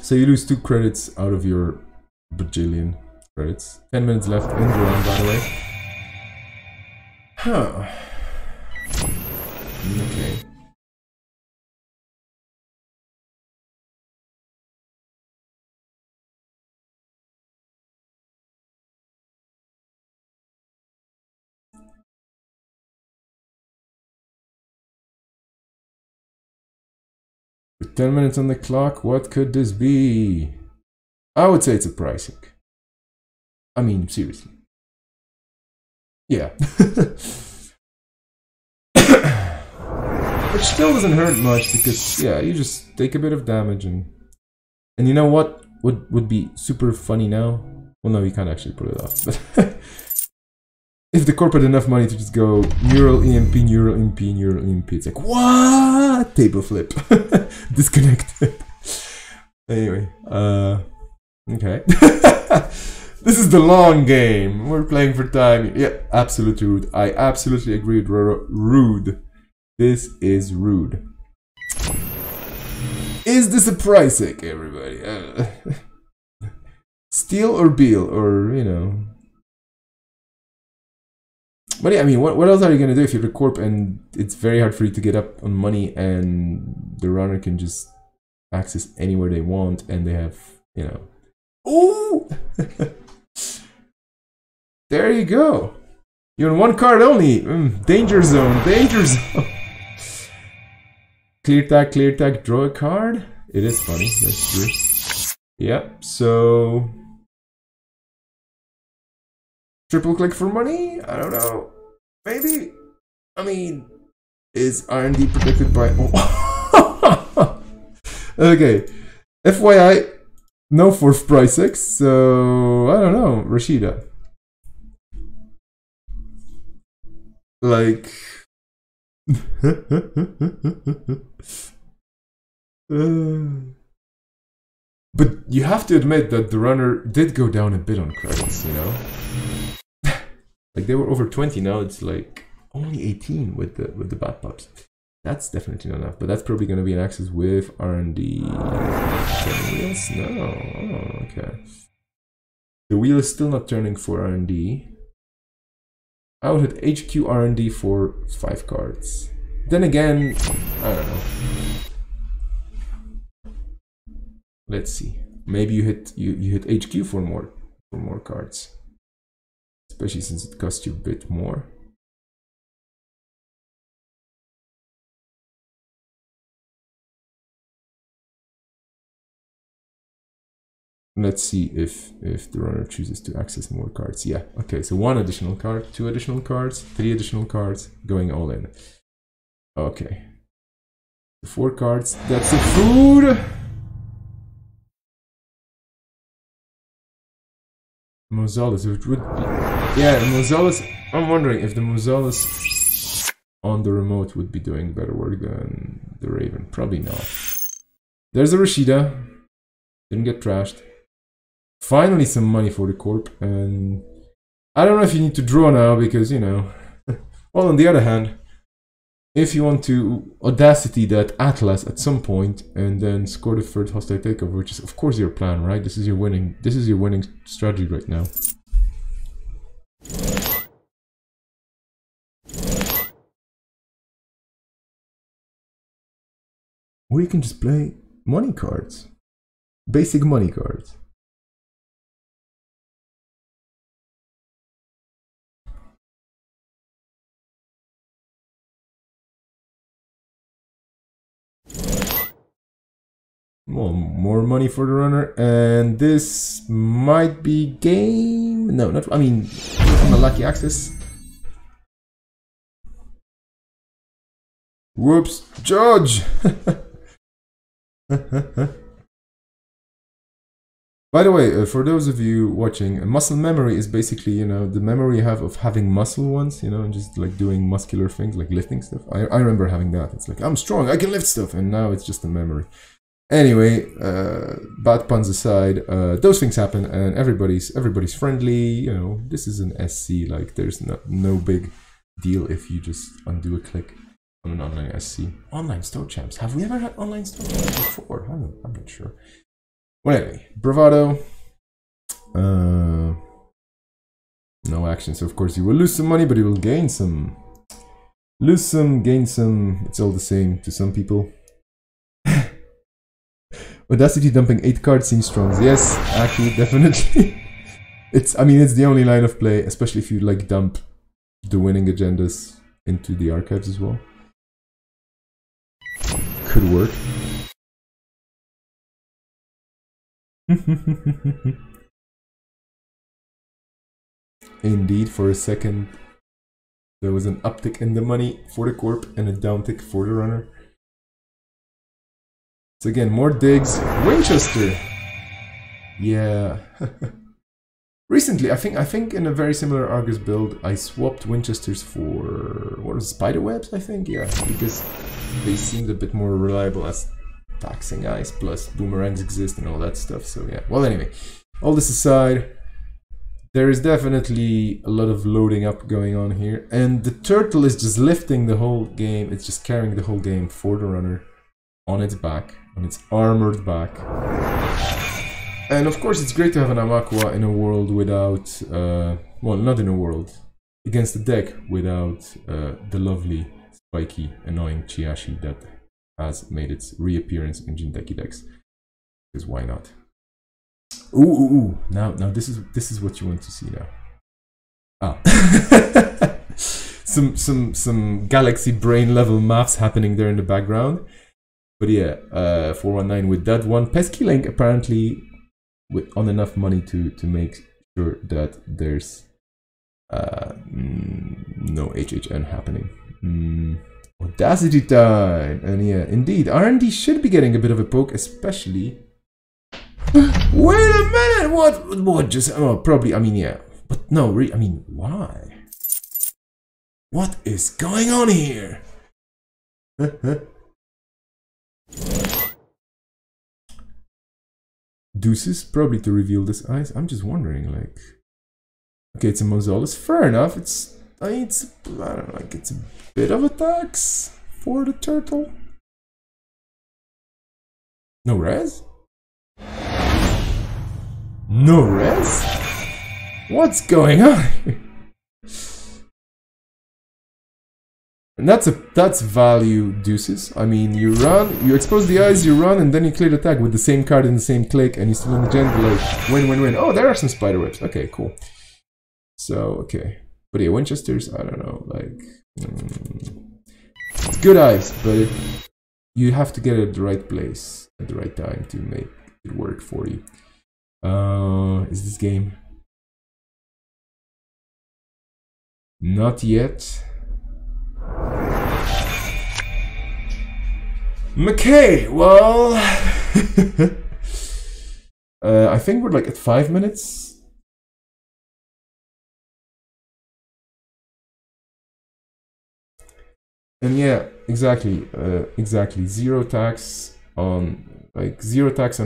Speaker 1: So you lose 2 credits out of your bajillion credits. 10 minutes left in the round, by the way. Huh. Okay. With 10 minutes on the clock, what could this be? I would say it's a pricing. I mean, seriously. Yeah. Which still doesn't hurt much because, yeah, you just take a bit of damage and you know what would be super funny now? Well, no, you can't actually pull it off. But if the corp had enough money to just go neural EMP, neural EMP, neural EMP, it's like, what? Table flip. Disconnected. Anyway, okay. This is the long game. We're playing for time. Yeah, absolutely rude. I absolutely agree with rude. This is rude. Is this a price egg, everybody? Steal or Beal, or, you know. But yeah, I mean, what else are you going to do if you're the corp and it's very hard for you to get up on money and the runner can just access anywhere they want and they have, you know. Ooh! There you go. You're on 1 card only. Danger zone, danger zone. Clear tag, draw a card. It is funny, that's true. Yeah, so... Triple click for money? I don't know. Maybe? I mean, is R&D protected by... Oh. Okay. FYI, no 4th price X, so... I don't know. Rashida. Like... But you have to admit that the runner did go down a bit on credits, you know? Like they were over 20, now it's like only 18 with the bat pops. That's definitely not enough, but that's probably going to be an access with R&D. Wheels? No. Oh, okay. The wheel is still not turning for R&D. I would hit HQ R&D for 5 cards. Then again, I don't know. Let's see. Maybe you hit HQ for more cards. Especially since it costs you a bit more. Let's see if the runner chooses to access more cards. Yeah, okay, so 1 additional card, 2 additional cards, 3 additional cards, going all in. Okay. 4 cards, that's the food! Mozzalis, which would be... Yeah, Mozzalis, I'm wondering if the Mozzalis on the remote would be doing better work than the Raven. Probably not. There's a Rashida. Didn't get trashed. Finally some money for the corp, and I don't know if you need to draw now because, you know, well, on the other hand, if you want to audacity that Atlas at some point and then score the 3rd hostile takeover, which is of course your plan, right? This is your winning strategy right now. Or you can just play money cards. Basic money cards. Well, more money for the runner, and this might be game. No, not. I mean, on a lucky access. Whoops, Judge. By the way, for those of you watching, muscle memory is basically, you know, the memory you have of having muscle once, you know, and just like doing muscular things, like lifting stuff. I remember having that. It's like, I'm strong, I can lift stuff, and now it's just a memory. Anyway, bad puns aside, those things happen, and everybody's friendly. You know, this is an SC. Like, there's no big deal if you just undo a click on an online SC. Online store champs. Have we ever had online store champs before? I'm not sure. Well, anyway, bravado. No action. So of course you will lose some money, but you will gain some. Lose some, gain some. It's all the same to some people. Audacity dumping 8 cards seems strong. Yes, actually, definitely. I mean, it's the only line of play, especially if you like dump the winning agendas into the archives as well. Could work. Indeed, for a second, there was an uptick in the money for the corp and a downtick for the runner. So again, more digs. Winchester! Yeah. Recently, I think in a very similar Argus build, I swapped Winchesters for, what was it, Spiderwebs, I think? Yeah, because they seemed a bit more reliable as taxing eyes, plus boomerangs exist and all that stuff, so yeah. Well, anyway, all this aside, there is definitely a lot of loading up going on here, and the turtle is just lifting the whole game. It's just carrying the whole game for the runner on its back, on its armored back. And of course, it's great to have an Amakua in a world without, well, not in a world, against the deck without the lovely, spiky, annoying Chiashi that has made its reappearance in Jindeki decks. Because why not? Ooh. Now this is what you want to see now. Ah. some galaxy brain level maths happening there in the background. But yeah, 419 with that one. Pesky Link apparently on enough money to make sure that there's no HHN happening. Audacity time! And yeah, indeed, R&D should be getting a bit of a poke, especially... Wait a minute! What just... Oh, probably, I mean, yeah. But no, I mean, why? What is going on here? Deuces, probably to reveal this ice. I'm just wondering, like... Okay, it's a Mausolus. Fair enough. I don't know, like, it's a bit of a tax for the turtle. No res? No res? What's going on here? And that's value deuces. I mean, you run, you expose the eyes, you run, and then you clear the tag with the same card in the same click, and you still in the gen, like, win. Oh, there are some spiderwebs. Okay, cool. So, okay. But yeah, Winchesters, I don't know, like... it's good ice, but you have to get it at the right place at the right time to make it work for you. Is this game? Not yet. Okay, well... I think we're like at 5 minutes. And yeah, exactly, zero tax on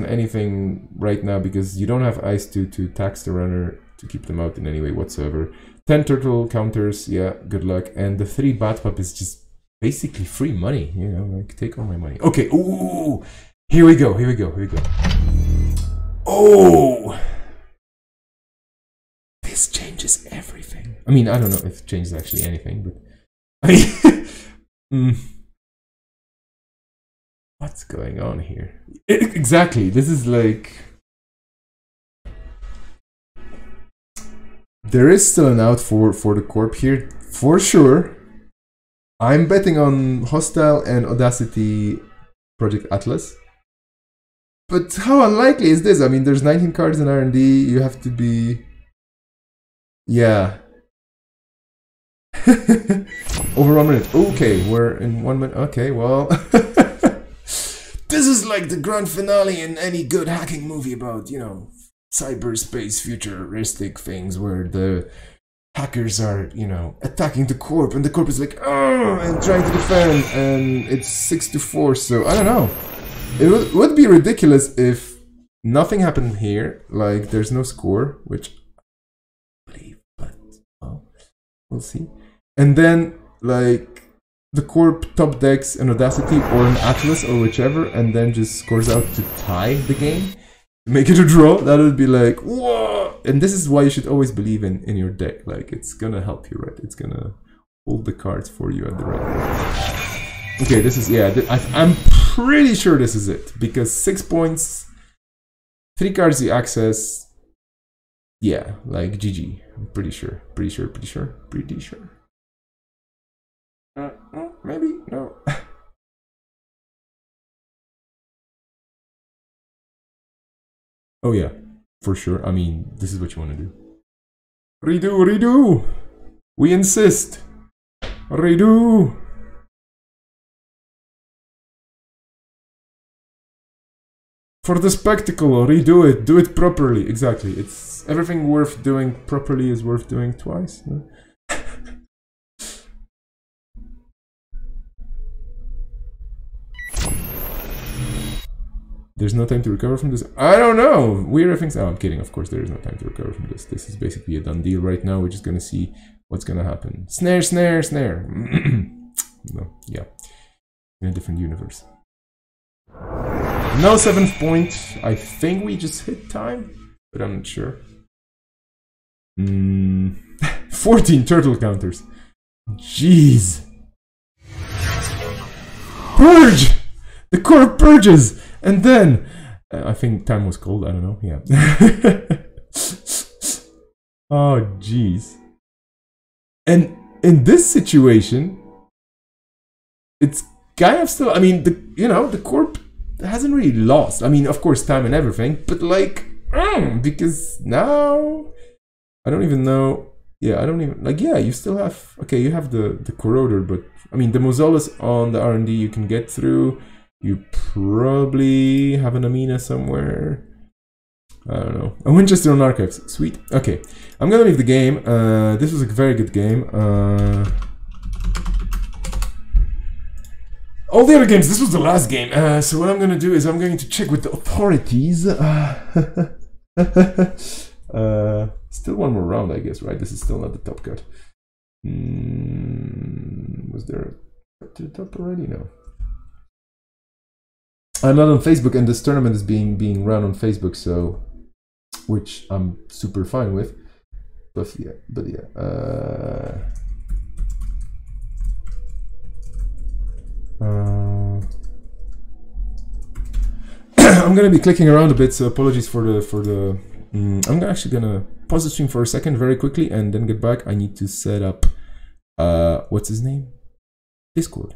Speaker 1: anything right now because you don't have ice to tax the runner to keep them out in any way whatsoever. 10 turtle counters, yeah, good luck. And the 3 Batpup is just basically free money, you know, like take all my money. Okay, ooh, here we go. Oh! This changes everything. I mean, I don't know if it changes actually anything, but I mean, what's going on here? Exactly, this is like... There is still an out for the corp here, for sure. I'm betting on Hostile and Audacity Project Atlas. But how unlikely is this? I mean, there's 19 cards in R&D, you have to be... Yeah. Over 1 minute. Okay, we're in 1 minute. Okay, well... This is like the grand finale in any good hacking movie about, you know, cyberspace futuristic things where the hackers are, you know, attacking the corp, and the corp is like, oh, and trying to defend, and it's 6-4. So I don't know. It would be ridiculous if nothing happened here. Like there's no score, which I believe, but well, we'll see. And then like the corp top decks an Audacity or an Atlas or whichever, and then just scores out to tie the game, make it a draw. That would be like, whoa! And this is why you should always believe in your deck. Like it's gonna help you, right? It's gonna hold the cards for you at the right moment. Okay, this is, yeah, I'm pretty sure this is it, because 6 points, 3 cards you access. Yeah, like GG. I'm pretty sure. Maybe, no. Oh yeah, for sure. I mean, this is what you want to do. Redo! We insist! Redo! For the spectacle, redo it. Do it properly. Exactly. It's everything worth doing properly is worth doing twice. No? There's no time to recover from this. I don't know. Weird things. Oh, I'm kidding. Of course, there is no time to recover from this. This is basically a done deal right now. We're just gonna see what's gonna happen. Snare, snare, snare. No, yeah. In a different universe. No 7th point. I think we just hit time, but I'm not sure. 14 turtle counters. Jeez. Purge! The corp purges! And then, I think time was cold, I don't know, yeah. Oh, jeez. And in this situation, it's kind of still, I mean, the corp hasn't really lost. I mean, of course, time and everything, but like, because now, I don't even know, yeah, I don't even, like, yeah, you still have, okay, you have the corroder, but, I mean, the mausolus on the R&D you can get through. You probably have an Amina somewhere. I don't know. A Winchester on Archives. Sweet. Okay. I'm gonna leave the game. This was a very good game. All the other games, this was the last game. So what I'm gonna do is I'm going to check with the authorities. Still one more round, I guess, right? This is still not the top cut. Was there a cut to the top already? No. I'm not on Facebook, and this tournament is being run on Facebook, so which I'm super fine with. But yeah, I'm gonna be clicking around a bit, so apologies for the. I'm actually gonna pause the stream for a second, very quickly, and then get back. I need to set up what's his name? Discord.